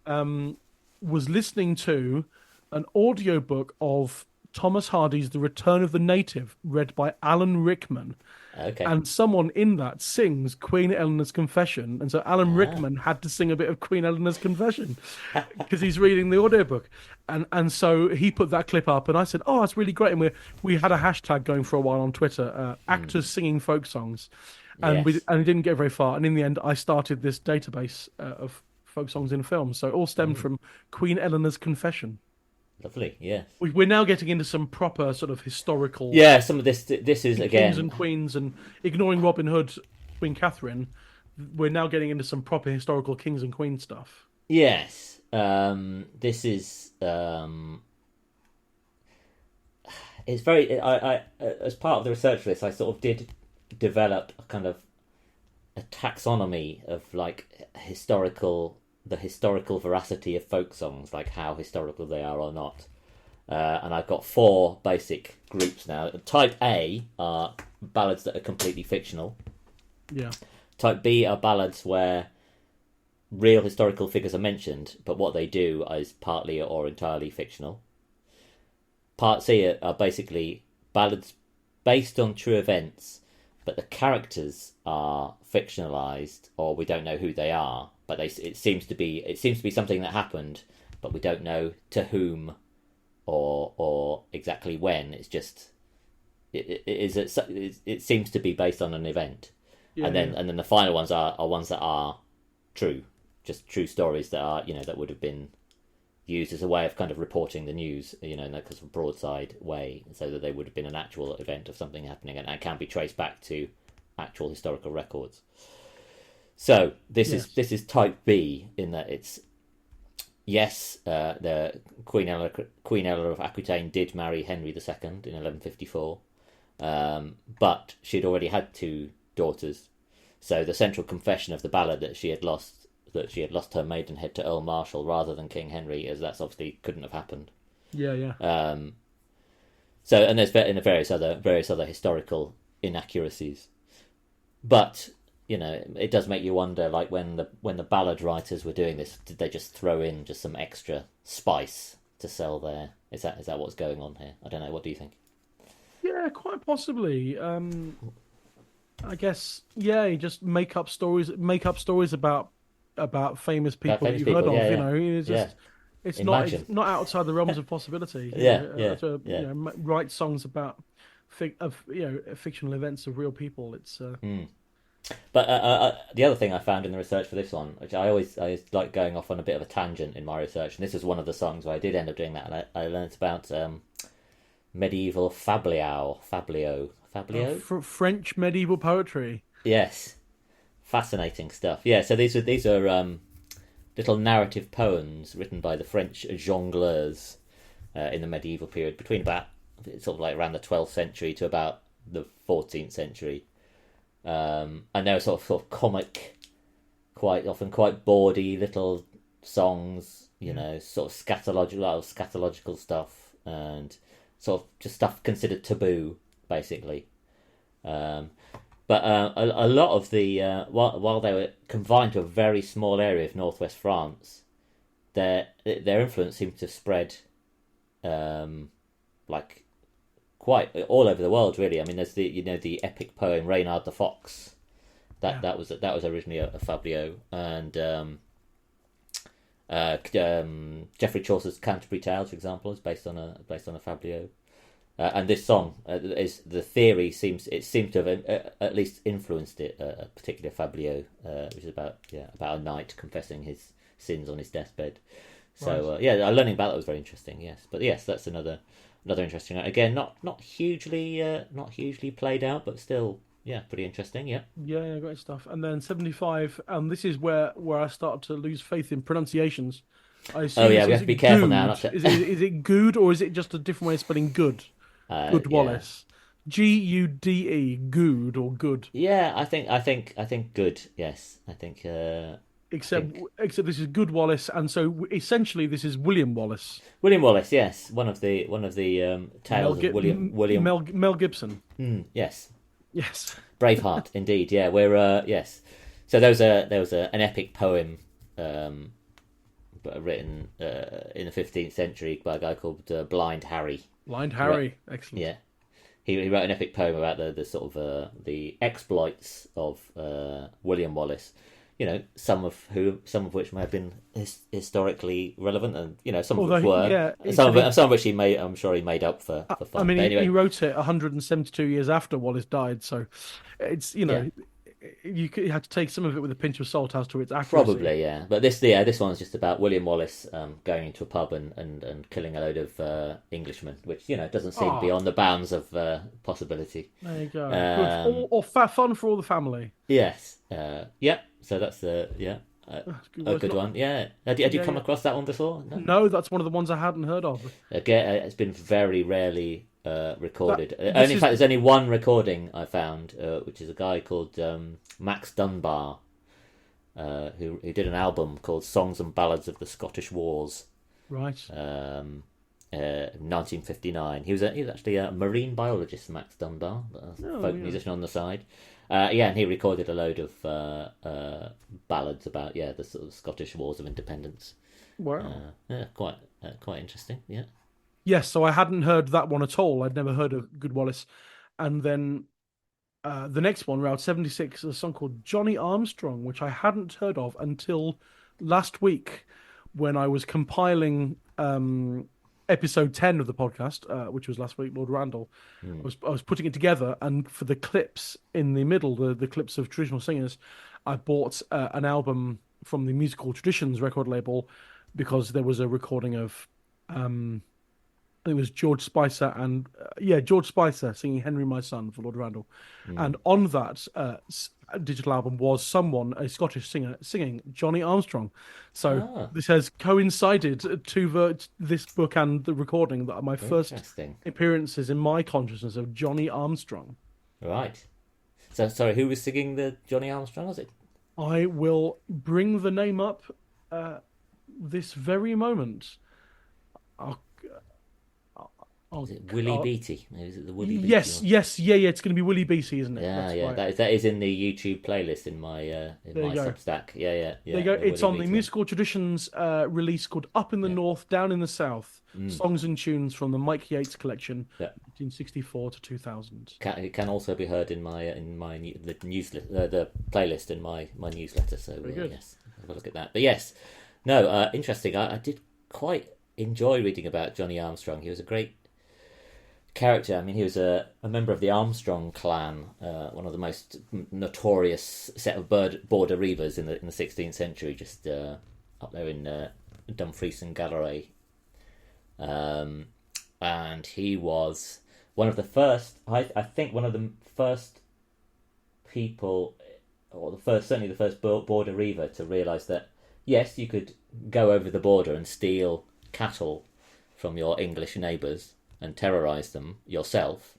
1 was listening to an audiobook of Thomas Hardy's The Return of the Native, read by Alan Rickman. Okay. And someone in that sings Queen Eleanor's Confession. And so Alan Rickman had to sing a bit of Queen Eleanor's Confession because he's reading the audiobook. And so he put that clip up and I said, oh, that's really great. And we had a hashtag going for a while on Twitter, actors singing folk songs. And it didn't get very far. And in the end, I started this database of folk songs in films. So it all stemmed from Queen Eleanor's Confession. Lovely, yeah. We're now getting into some proper sort of historical. Yeah, some of this is again Kings and Queens, and ignoring Robin Hood, Queen Catherine. We're now getting into some proper historical kings and queens stuff. Yes, this is it's very. I as part of the research for this, I sort of did develop a kind of a taxonomy of like the historical veracity of folk songs, like how historical they are or not. And I've got 4 basic groups now. Type A are ballads that are completely fictional. Yeah. Type B are ballads where real historical figures are mentioned, but what they do is partly or entirely fictional. Part C are basically ballads based on true events, but the characters are fictionalized, or we don't know who they are. But it seems to be something that happened, but we don't know to whom or exactly when. It's just it seems to be based on an event, and then the final ones are ones that are true, just true stories that are that would have been used as a way of kind of reporting the news, in a kind of broadside way, so that they would have been an actual event of something happening and can be traced back to actual historical records. So this is type B in that it's the Queen Eleanor of Aquitaine did marry Henry II in 1154, but she'd already had 2 daughters. So the central confession of the ballad that she had lost her maidenhead to Earl Marshal rather than King Henry, as that's obviously couldn't have happened. Yeah. So and there's various other historical inaccuracies, but it does make you wonder, like when the ballad writers were doing this, did they just throw in just some extra spice to sell there? Is that what's going on here? I don't know. What do you think? Yeah, quite possibly. I guess you just make up stories about famous people that you've heard of. It's not outside the realms of possibility. Write songs about fictional events of real people. It's. But the other thing I found in the research for this one, which I always like going off on a bit of a tangent in my research, and this was one of the songs where I did end up doing that, and I learned about medieval Fablio. French medieval poetry. Yes, fascinating stuff. Yeah, so these are little narrative poems written by the French jongleurs in the medieval period, between about sort of like around the 12th century to about the 14th century. And they're sort of comic, quite often quite bawdy little songs, sort of scatological stuff, and sort of just stuff considered taboo, basically. But a lot of the while they were confined to a very small area of northwest France, their influence seemed to spread, like quite all over the world. Really, I mean, there's the epic poem Reynard the Fox, that was originally a Fablio, and Geoffrey Chaucer's Canterbury Tales, for example, is based on a Fablio. And this song, is the theory seems to have at least influenced it, a particular Fablio, which is about a knight confessing his sins on his deathbed. So learning about that was very interesting. Yes, but yes, that's another interesting. Again, not hugely played out, but still, pretty interesting. Yeah. Yeah, great stuff. And then 75, and this is where I start to lose faith in pronunciations. I assume we have to be careful now. Is it good, or is it just a different way of spelling good? Good Wallace. Gude, good or good. Yeah, I think good. Yes, I think. Except this is Good Wallace, and so essentially this is William Wallace. William Wallace, yes, one of the tales of William Mel Gibson. Yes. Yes. Braveheart, indeed. Yeah, we're yes. So there was an epic poem, written in the 15th century by a guy called Blind Harry. Blind Harry, excellent. Yeah, he wrote an epic poem about the sort of the exploits of William Wallace. Some of which may have been historically relevant, and some of which were. Some of which I'm sure he made up for fun. I mean, he wrote it 172 years after Wallace died, so it's you had to take some of it with a pinch of salt as to its accuracy. Probably, yeah. But this one's just about William Wallace going into a pub and killing a load of Englishmen, which doesn't seem beyond the bounds of possibility. There you go. Good. Or fun for all the family. Yes. So that's a good one. Yeah. Had you come across that one before? No, that's one of the ones I hadn't heard of. Again, it's been very rarely recorded. There's only one recording I found, which is a guy called Max Dunbar, who did an album called Songs and Ballads of the Scottish Wars. Right. 1959. He was actually a marine biologist, Max Dunbar, folk musician on the side. And he recorded a load of ballads about the sort of Scottish Wars of Independence. Wow. Quite interesting. Yeah. Yes, so I hadn't heard that one at all. I'd never heard of Good Wallace. And then the next one, Route 76, is a song called Johnny Armstrong, which I hadn't heard of until last week when I was compiling episode 10 of the podcast, which was last week, Lord Randall. I was putting it together, and for the clips in the middle, the clips of traditional singers, I bought an album from the Musical Traditions record label, because there was a recording of it was George Spicer and George Spicer singing "Henry My Son" for Lord Randall, and on that digital album was a Scottish singer singing Johnny Armstrong. So this has coincided to this book and the recording that are my first appearances in my consciousness of Johnny Armstrong. Right. So sorry, who was singing the Johnny Armstrong? Was it? I will bring the name up this very moment. Is it Willie Beatty? Is it the Willie Beatty? Yes. It's going to be Willie Beatty, isn't it? Yeah. Right. That is in the YouTube playlist in my Substack. Yeah. There you go. It's on the Musical Traditions release called "Up in the North, Down in the South: Songs and Tunes from the Mike Yates Collection, 1964 to 2000." It can also be heard in the newsletter, the playlist in my newsletter. So yes, have a look at that. But yes, no, interesting. I did quite enjoy reading about Johnny Armstrong. He was a great character. I mean, he was a member of the Armstrong clan, one of the most notorious set of border reivers in the 16th century, just up there in Dumfries and Galloway. and he was one of the first. I think one of the first people, or certainly the first border reaver to realise that yes, you could go over the border and steal cattle from your English neighbours and terrorise them yourself,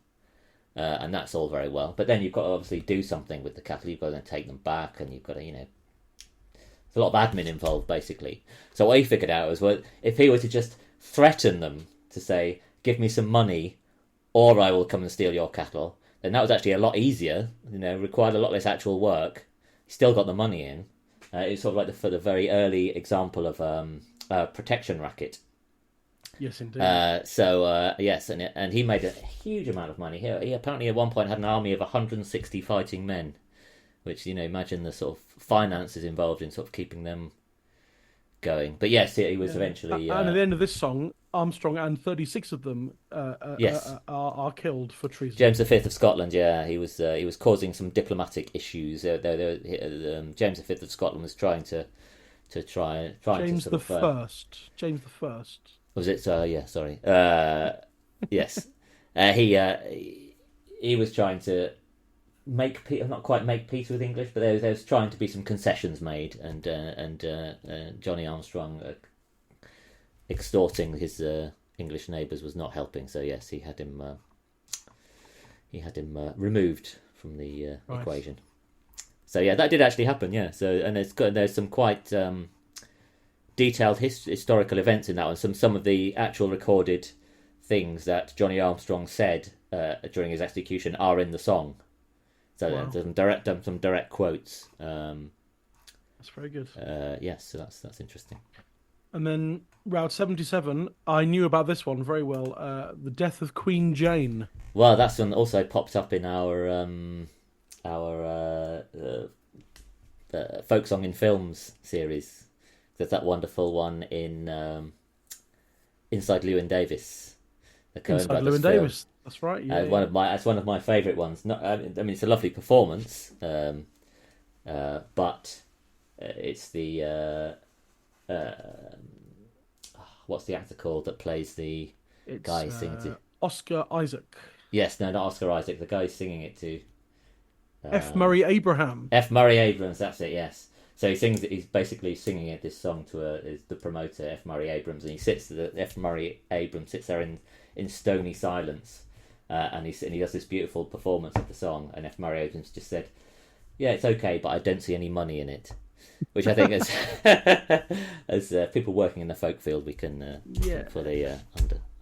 and that's all very well. But then you've got to obviously do something with the cattle. You've got to take them back, and you've got to, there's a lot of admin involved, basically. So what he figured out was, well, if he were to just threaten them to say, give me some money or I will come and steal your cattle, then that was actually a lot easier, required a lot less actual work. He still got the money in. It's sort of like the very early example of a protection racket. Yes, indeed. Yes, and he made a huge amount of money. He apparently at one point had an army of 160 fighting men, which, imagine the sort of finances involved in sort of keeping them going. But yes, he was eventually... and at the end of this song, Armstrong and 36 of them yes. are killed for treason. James V of Scotland, he was causing some diplomatic issues. James V of Scotland was trying to James to the First. James the First. Was it? Yeah, sorry. Yes, he was trying to not quite make peace with English, but there was trying to be some concessions made, and Johnny Armstrong extorting his English neighbours was not helping. So yes, he had him removed from the equation. So yeah, that did actually happen. Yeah. So and there's some quite detailed historical events in that one. Some of the actual recorded things that Johnny Armstrong said during his execution are in the song. So there's some direct quotes. That's very good. Yes, so that's interesting. And then Route 77, I knew about this one very well. The death of Queen Jane. Well, that's one also popped up in our folk song in films series. There's that wonderful one in Inside Llewyn Davis. Inside Llewyn Davis. That's right. Yeah, That's one of my favourite ones. It's a lovely performance, but it's the what's the actor called that plays the guy who sings it? Oscar Isaac. Yes, no, not Oscar Isaac. The guy who's singing it to F. Murray Abraham. F. Murray Abrams. That's it. Yes. So he sings it. He's basically singing it. This song to the promoter F. Murray Abrams, and F. Murray Abrams sits there in stony silence, and he does this beautiful performance of the song. And F. Murray Abrams just said, "Yeah, it's okay, but I don't see any money in it." Which I think, as people working in the folk field, we can fully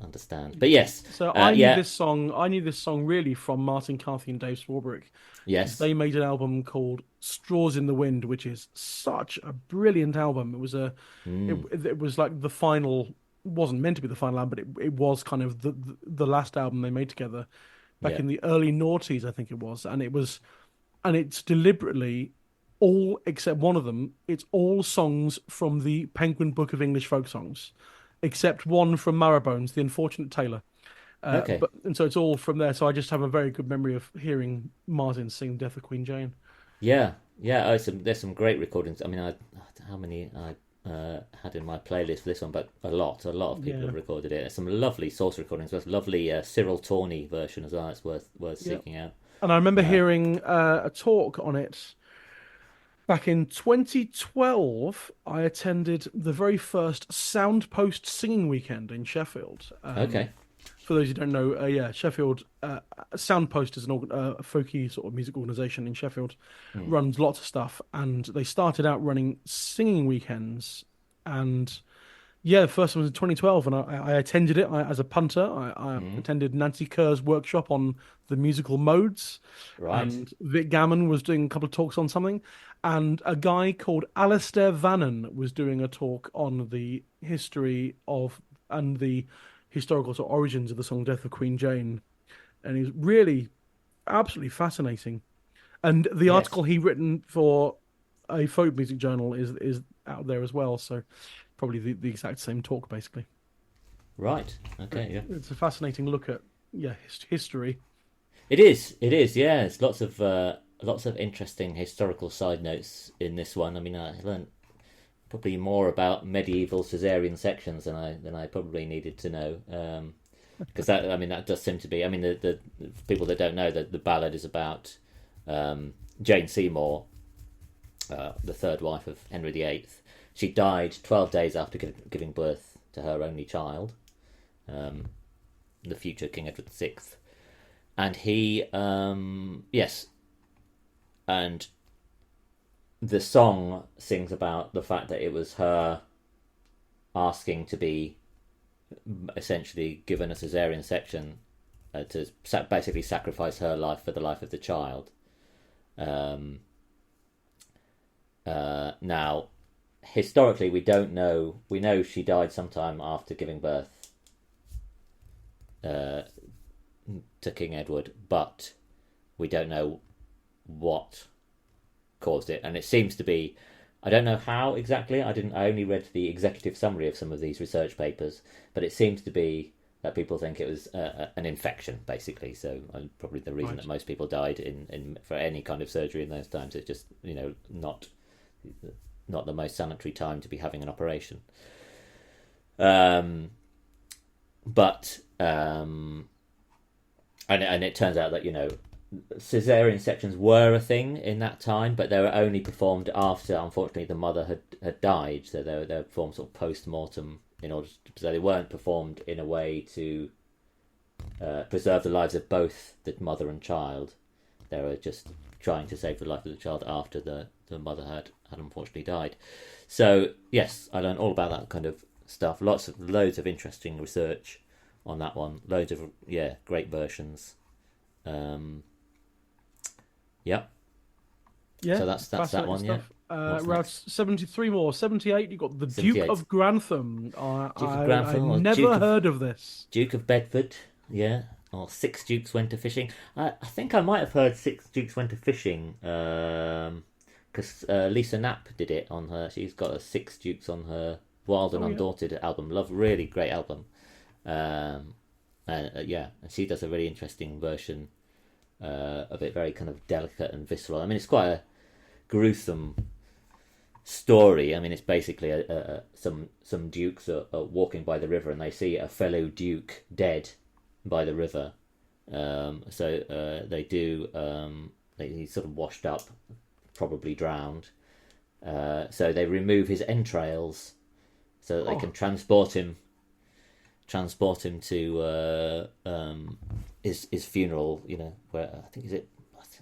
understand. But yes, so I knew this song. I knew this song really from Martin Carthy and Dave Swarbrick. Yes, they made an album called "Straws in the Wind," which is such a brilliant album. It was it was like the final. Wasn't meant to be the final album, but it was kind of the last album they made together back in the early noughties, I think it was, and it's deliberately all except one of them. It's all songs from the Penguin Book of English Folk Songs, except one from Marrowbones, The Unfortunate Tailor. Okay. And so it's all from there. So I just have a very good memory of hearing Martin sing "Death of Queen Jane." Yeah. There's some great recordings. I mean, how many I had in my playlist for this one, but a lot of people have recorded it. There's some lovely source recordings. There's a lovely Cyril Tawney version as well. It's worth seeking out. And I remember hearing a talk on it. Back in 2012, I attended the very first Soundpost singing weekend in Sheffield. Okay. For those who don't know, Sheffield Soundpost is a folky sort of music organisation in Sheffield, runs lots of stuff, and they started out running singing weekends. And the first one was in 2012, and I attended it as a punter. I attended Nancy Kerr's workshop on the musical modes. Right. And Vic Gammon was doing a couple of talks on something. And a guy called Alistair Vannon was doing a talk on the history of and the historical sort of origins of the song "Death of Queen Jane," and he's really absolutely fascinating. And the article he written for a folk music journal is out there as well. So probably the exact same talk, basically. Right. Okay. Yeah. It's a fascinating look at history. It is. Yeah. It's lots of interesting historical side notes in this one. I mean, I learned probably more about medieval Caesarean sections than I probably needed to know. because that does seem to be. I mean, the people that don't know that the ballad is about Jane Seymour, the third wife of Henry VIII. She died 12 days after giving birth to her only child, the future King Edward VI. And he, yes, and the song sings about the fact that it was her asking to be essentially given a cesarean section to basically sacrifice her life for the life of the child. Now, historically, we don't know. We know she died sometime after giving birth to King Edward, but we don't know what caused it. And it seems to be, I don't know how exactly. I only read the executive summary of some of these research papers, but it seems to be that people think it was an infection, basically. So probably the reason that most people died in for any kind of surgery in those times, it's just not the most sanitary time to be having an operation. But and it turns out that cesarean sections were a thing in that time, but they were only performed after, unfortunately, the mother had died. So they were performed sort of post-mortem so they weren't performed in a way to preserve the lives of both the mother and child. They were just trying to save the life of the child after the mother had unfortunately died. So yes, I learned all about that kind of stuff. Loads of interesting research on that one. Loads of great versions. Yep. Yeah. So that's that one. Stuff. Yeah. Around 73 more. 78, you got the Duke of Grantham. Duke of Grantham, I never heard of this. Duke of Bedford, yeah. Or Six Dukes Went a Fishing. I think I might have heard Six Dukes Went a Fishing, because Lisa Knapp did it on her. She's got a Six Dukes on her Wild and Undaunted album. Really great album. And she does a really interesting version of it, very kind of delicate and visceral. I mean, it's quite a gruesome story. I mean, it's basically some dukes are walking by the river and they see a fellow duke dead by the river. He's sort of washed up, probably drowned. So they remove his entrails so that they can transport him to his funeral. Where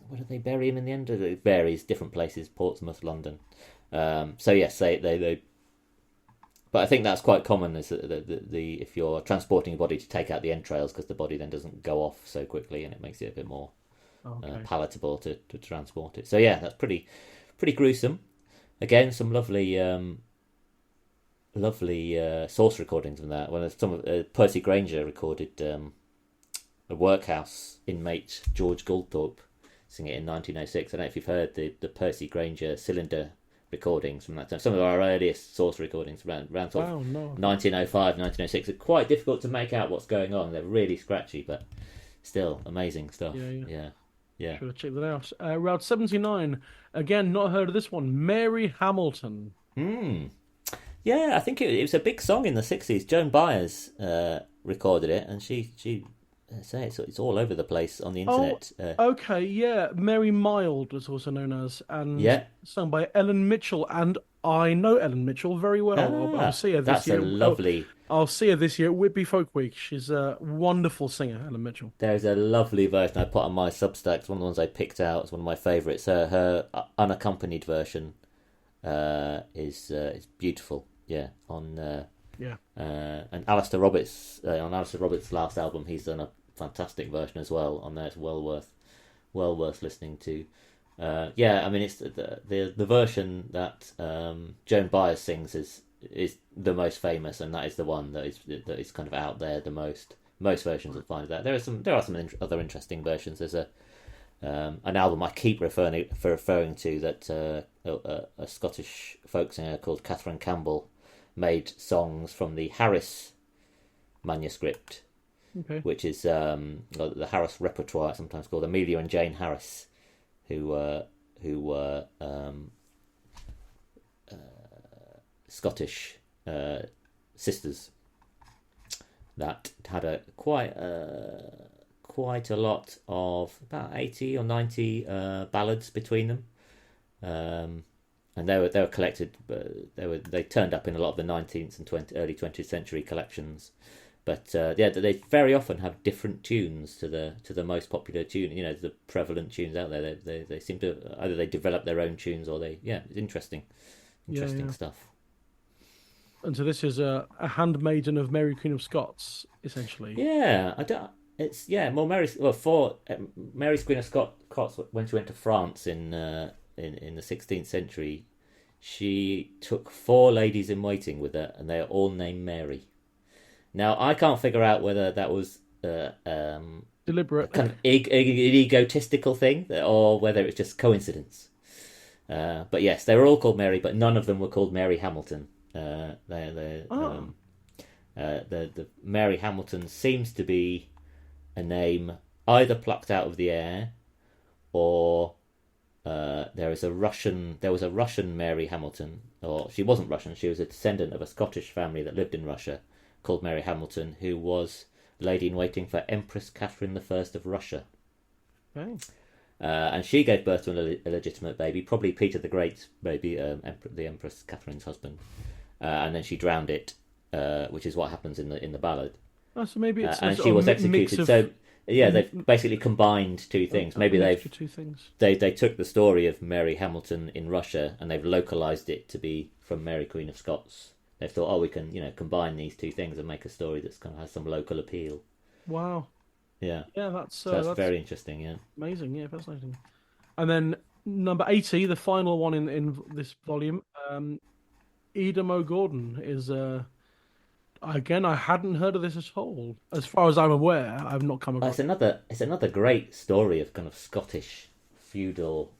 where do they bury him in the end? It varies, different places: Portsmouth, London. So yes, they. But I think that's quite common. Is the if you're transporting a body, to take out the entrails, because the body then doesn't go off so quickly, and it makes it a bit more palatable to transport it. So yeah, that's pretty gruesome. Again, some lovely source recordings from that. Well, Percy Grainger recorded a workhouse inmate, George Goldthorpe, sing it in 1906. I don't know if you've heard the Percy Grainger cylinder recordings from that time. Some of our earliest source recordings around sort of 1905, 1906 are quite difficult to make out what's going on. They're really scratchy, but still amazing stuff. Yeah. Should have checked that out. Route 79, again, not heard of this one. Mary Hamilton. Yeah, I think it was a big song in the 60s. Joan Baez recorded it, and she say it's all over the place on the internet. Okay, yeah. Mary Mild was also known as, and sung by Ellen Mitchell, and I know Ellen Mitchell very well. I'll see her this year. That's a lovely. I'll see her this year at Whitby Folk Week. She's a wonderful singer, Ellen Mitchell. There's a lovely version I put on my Substack. It's one of the ones I picked out. It's one of my favourites. Her unaccompanied version is beautiful. Yeah, and Alistair Roberts on Alistair Roberts' last album, he's done a fantastic version as well on there. It's well worth listening to. I mean, it's the version that Joan Baez sings is the most famous, and that is the one that is kind of out there the most. Most versions will find that there are some other interesting versions. There's an album I keep referring to that a Scottish folk singer called Catherine Campbell made songs from the Harris manuscript, which is the Harris repertoire, sometimes called. Amelia and Jane Harris, who were Scottish sisters, that had quite a lot of about 80 or 90 ballads between them. And they were collected. They turned up in a lot of the 19th and early 20th century collections. But they very often have different tunes to the most popular tune. The prevalent tunes out there. They seem to either they develop their own tunes or it's interesting stuff. And so this is a handmaiden of Mary Queen of Scots, essentially. Yeah, I don't. It's more Mary's. Well, for Mary's Queen of Scots when she went to France in the 16th century, she took 4 ladies in waiting with her, and they are all named Mary. Now I can't figure out whether that was deliberate, kind of egotistical thing, or whether it's just coincidence. But yes, they were all called Mary, but none of them were called Mary Hamilton. The Mary Hamilton seems to be a name either plucked out of the air, or there was a Russian Mary Hamilton, or she wasn't Russian. She was a descendant of a Scottish family that lived in Russia, called Mary Hamilton, who was lady in waiting for Empress Catherine I of Russia. Okay. And she gave birth to an illegitimate baby, probably Peter the Great's baby, the Empress Catherine's husband, and then she drowned it, which is what happens in the ballad. Oh, so maybe it's and she was executed. So they've basically combined two things. Maybe two things. They took the story of Mary Hamilton in Russia and they've localized it to be from Mary Queen of Scots. They thought, we can combine these two things and make a story that's kind of has some local appeal. Wow. Yeah. Yeah, that's very interesting. Yeah. Amazing. Yeah, fascinating. And then number 80, the final one in this volume, Edom O'Gordon is again, I hadn't heard of this at all. As far as I'm aware, I've not come across. It's another great story of kind of Scottish feudal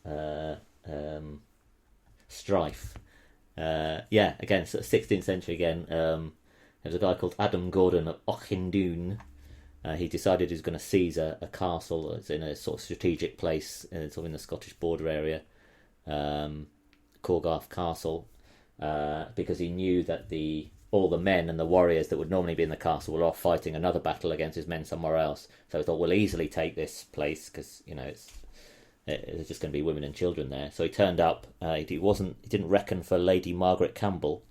strife. Again, 16th century again. There was a guy called Adam Gordon of Auchindoun. He decided he was going to seize a castle. It's in a sort of strategic place, sort of in the Scottish border area, Corgarth Castle, because he knew that all the men and the warriors that would normally be in the castle were off fighting another battle against his men somewhere else. So he thought, we'll easily take this place because there's just going to be women and children there. So he turned up. He didn't reckon for Lady Margaret Campbell,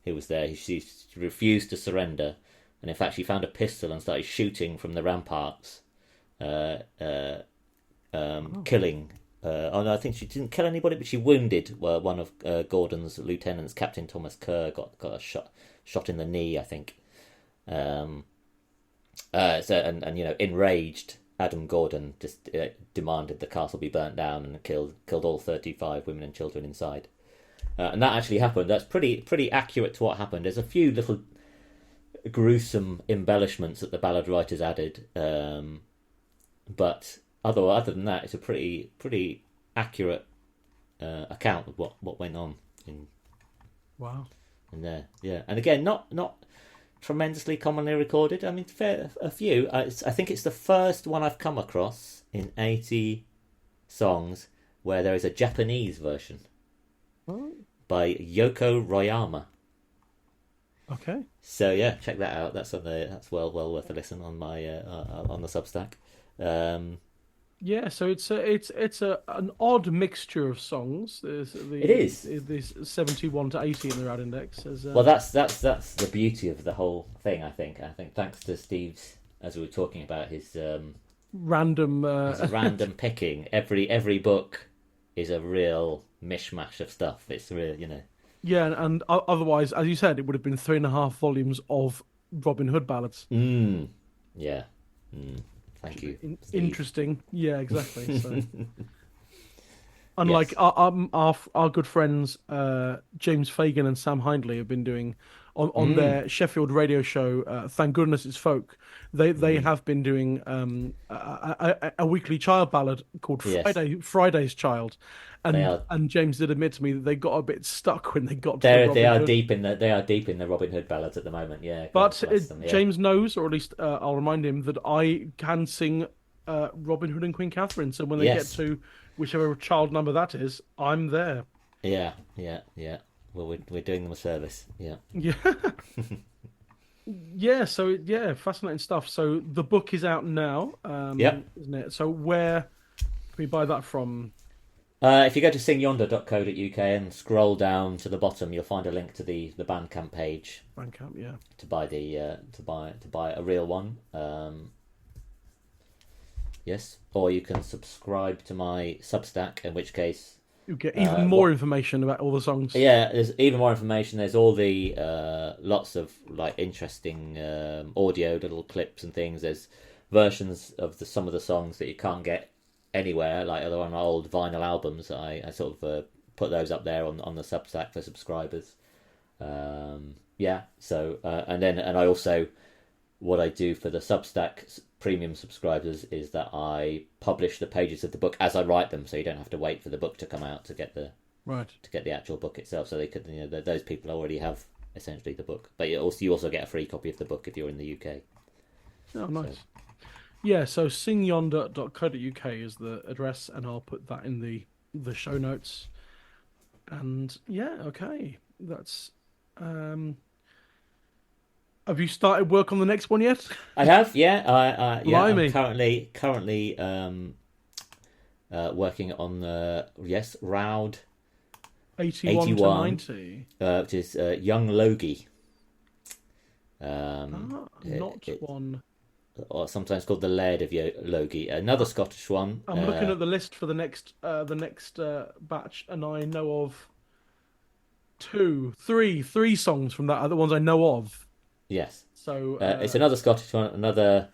who was there. She refused to surrender, and in fact, she found a pistol and started shooting from the ramparts, killing. I think she didn't kill anybody, but she wounded one of Gordon's lieutenants, Captain Thomas Kerr. Got a shot in the knee, I think. Enraged, Adam Gordon just demanded the castle be burnt down and killed all 35 women and children inside. And that actually happened. That's pretty accurate to what happened. There's a few little gruesome embellishments that the ballad writers added, but other than that, it's a pretty accurate account of what went on in. Wow. In there, yeah, and again, not tremendously commonly recorded. I mean, a few. I think it's the first one I've come across in 80 songs where there is a Japanese version by Yoko Royama. Okay. So yeah, check that out. That's well worth a listen on my on the Substack. Yeah, so it's an odd mixture of songs. It is. There's 71 to 80 in the Rad Index. Well, that's the beauty of the whole thing. I think thanks to Steve's, as we were talking about, his random picking. Every book is a real mishmash of stuff. It's real, Yeah, and otherwise, as you said, it would have been 3.5 volumes of Robin Hood ballads. Yeah. Thank you. Interesting. Yeah, exactly. So. Unlike our good friends James Fagan and Sam Hindley have been doing on their Sheffield radio show, Thank Goodness It's Folk. They have been doing a weekly child ballad called Friday's Child, and James did admit to me that they got a bit stuck when they got to they are deep in the Robin Hood ballads at the moment. Yeah, but James knows, or at least I'll remind him that I can sing Robin Hood and Queen Catherine. So when they get to whichever child number that is, I'm there. Yeah. Well, we're doing them a service. Yeah. Yeah, so yeah, fascinating stuff. So the book is out now, Yep. isn't it? So where can we buy that from? If you go to singyonder.co.uk and scroll down to the bottom, you'll find a link to the Bandcamp page Bandcamp, yeah. to buy to buy a real one. Yes, or you can subscribe to my Substack, in which case, You get even more information about all the songs. yeah, there's even more information. There's all the lots of like interesting audio, little clips and things. There's versions of some of the songs that you can't get anywhere, like other on old vinyl albums. I sort of put those up there on the Substack for subscribers. Yeah, so and I also, what I do for the Substack premium subscribers is that I publish the pages of the book as I write them, so you don't have to wait for the book to come out to get the actual book itself. So they could, those people already have essentially the book, but you also get a free copy of the book if you're in the UK. Oh, nice. So. Yeah, so singyonder.co.uk is the address, and I'll put that in the show notes. And yeah, okay, that's. Have you started work on the next one yet? I have, yeah. I'm currently working on the Round 81 to 90, which is Young Logie. One. Or sometimes called the Laird of Logie, another Scottish one. I'm looking at the list for the next batch, and I know of three songs from that. Other ones I know of. Yes. So it's another Scottish one, another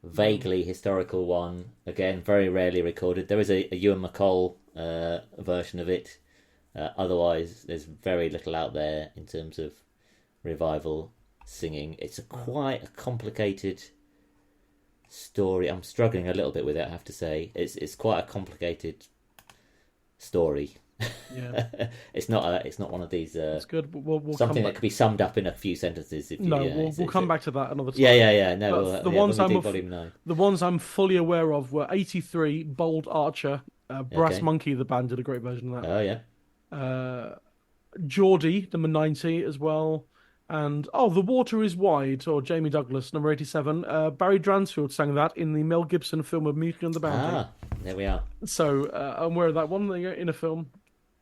vaguely historical one. Again, very rarely recorded. There is a Ewan MacColl version of it. Otherwise, there's very little out there in terms of revival singing. It's quite a complicated story. I'm struggling a little bit with it, I have to say. It's quite a complicated story. Yeah, it's not one of these. It's good. We'll something that could be summed up in a few sentences. We'll come back to that another time. Yeah. No, the ones I'm fully aware of were 83, Bold Archer, Brass Monkey. The band did a great version of that. Oh yeah. Geordie, number 90 as well, and The Water Is Wide, or Jamie Douglas, number 87. Barry Dransfield sang that in the Mel Gibson film of Mutiny on the Bounty. There we are. So I'm aware of that one in a film.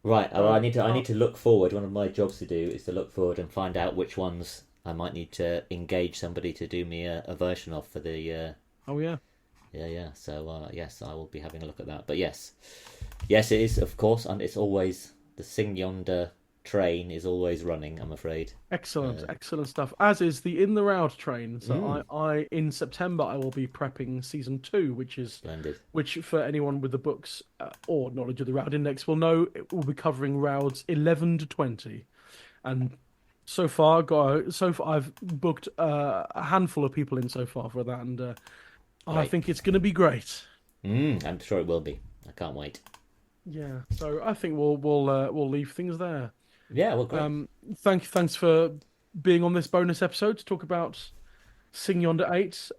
Right. I need to look forward. One of my jobs to do is to look forward and find out which ones I might need to engage somebody to do me a version of for the. Oh yeah. Yeah. So yes, I will be having a look at that. But yes, it is, of course, and it's always the Sing Yonder train is always running, I'm afraid. Excellent stuff. As is the In the Round train. So I in September I will be prepping season 2, which is splendid. Which for anyone with the books or knowledge of the Round Index will know, it will be covering rounds 11 to 20. And so far I've booked a handful of people in so far for that, and I think it's going to be great. I'm sure it will be. I can't wait. Yeah. So I think we'll leave things there. Yeah, well, great. Thanks for being on this bonus episode to talk about Sing Yonder 8,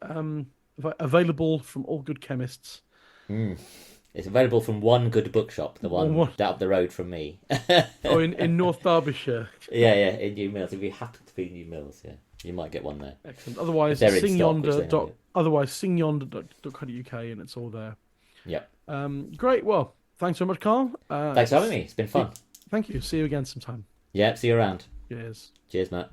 available from all good chemists. It's available from one good bookshop, the one up the road from me. in North Derbyshire. Yeah, in New Mills. If you happen to be in New Mills, yeah, you might get one there. Excellent. Otherwise, singyonder.co.uk, and it's all there. Yep. Great. Well, thanks very much, Carl. Thanks for having me. It's been fun. Thank you. See you again sometime. Yeah, see you around. Cheers, Matt.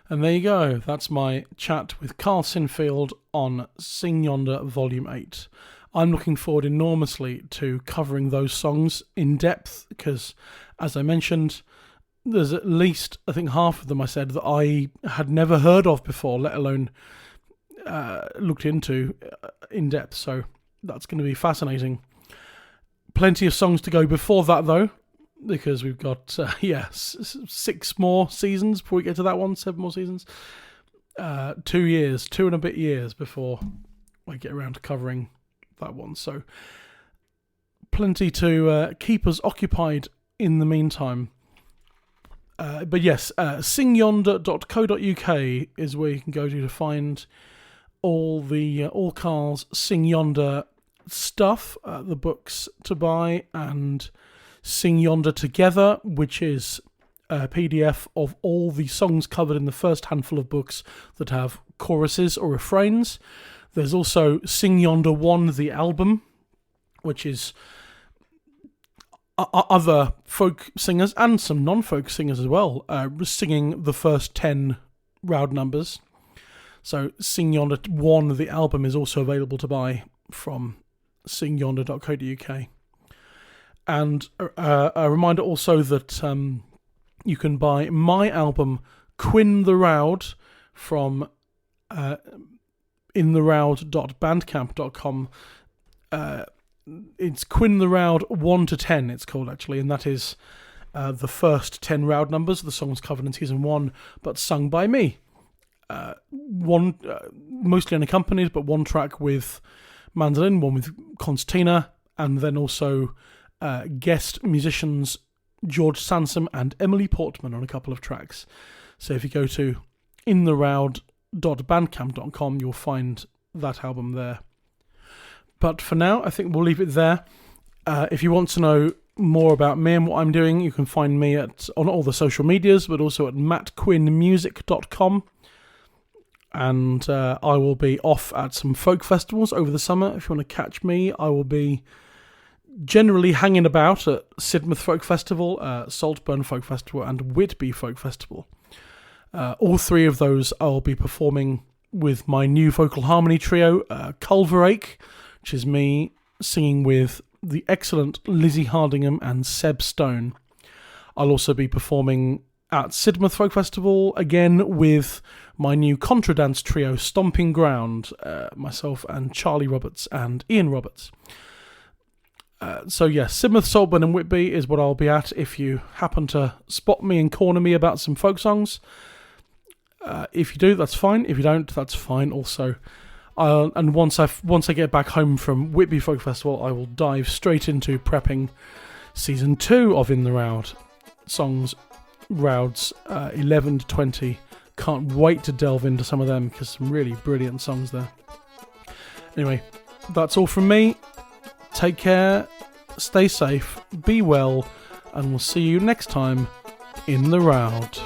And there you go. That's my chat with Karl Sinfield on Sing Yonder Volume 8. I'm looking forward enormously to covering those songs in depth because, as I mentioned, there's at least, I think, half of them I said that I had never heard of before, let alone looked into in depth. So that's going to be fascinating. Plenty of songs to go before that, though, because we've got 6 more seasons before we get to that one. 7 more seasons. 2 and a bit years before we get around to covering that one. So plenty to keep us occupied in the meantime. But yes, singyonder.co.uk is where you can go to find all Karl's Sing Yonder stuff, the books to buy, and Sing Yonder Together, which is PDF of all the songs covered in the first handful of books that have choruses or refrains. There's also Sing Yonder 1, the album, which is other folk singers and some non-folk singers as well, singing the first 10 round numbers. So Sing Yonder 1, the album, is also available to buy from singyonder.co.uk. And a reminder also that you can buy my album, Quinn the Roud, from intherowd.bandcamp.com. It's Quinn the Roud 1 to 10, it's called actually, and that is the first 10 Roud numbers. The songs covered in season 1, but sung by me. One mostly unaccompanied, but one track with mandolin, one with concertina, and then also guest musicians George Sansom and Emily Portman on a couple of tracks. So if you go to intherowd.bandcamp.com, you'll find that album there. But for now, I think we'll leave it there. If you want to know more about me and what I'm doing, you can find me on all the social medias, but also at mattquinnmusic.com. And I will be off at some folk festivals over the summer. If you want to catch me, I will be generally hanging about at Sidmouth Folk Festival, Saltburn Folk Festival, and Whitby Folk Festival. All three of those I'll be performing with my new vocal harmony trio, Culverake, which is me singing with the excellent Lizzie Hardingham and Seb Stone. I'll also be performing at Sidmouth Folk Festival, again with my new contra dance trio, Stomping Ground, myself and Charlie Roberts and Ian Roberts. So yes, Sidmouth, Saltburn and Whitby is what I'll be at if you happen to spot me and corner me about some folk songs. If you do, that's fine. If you don't, that's fine also. And once I get back home from Whitby Folk Festival, I will dive straight into prepping season 2 of In the Roud. Songs, Rouds 11 to 20. Can't wait to delve into some of them because some really brilliant songs there. Anyway, that's all from me. Take care, stay safe, be well, and we'll see you next time in the Roud.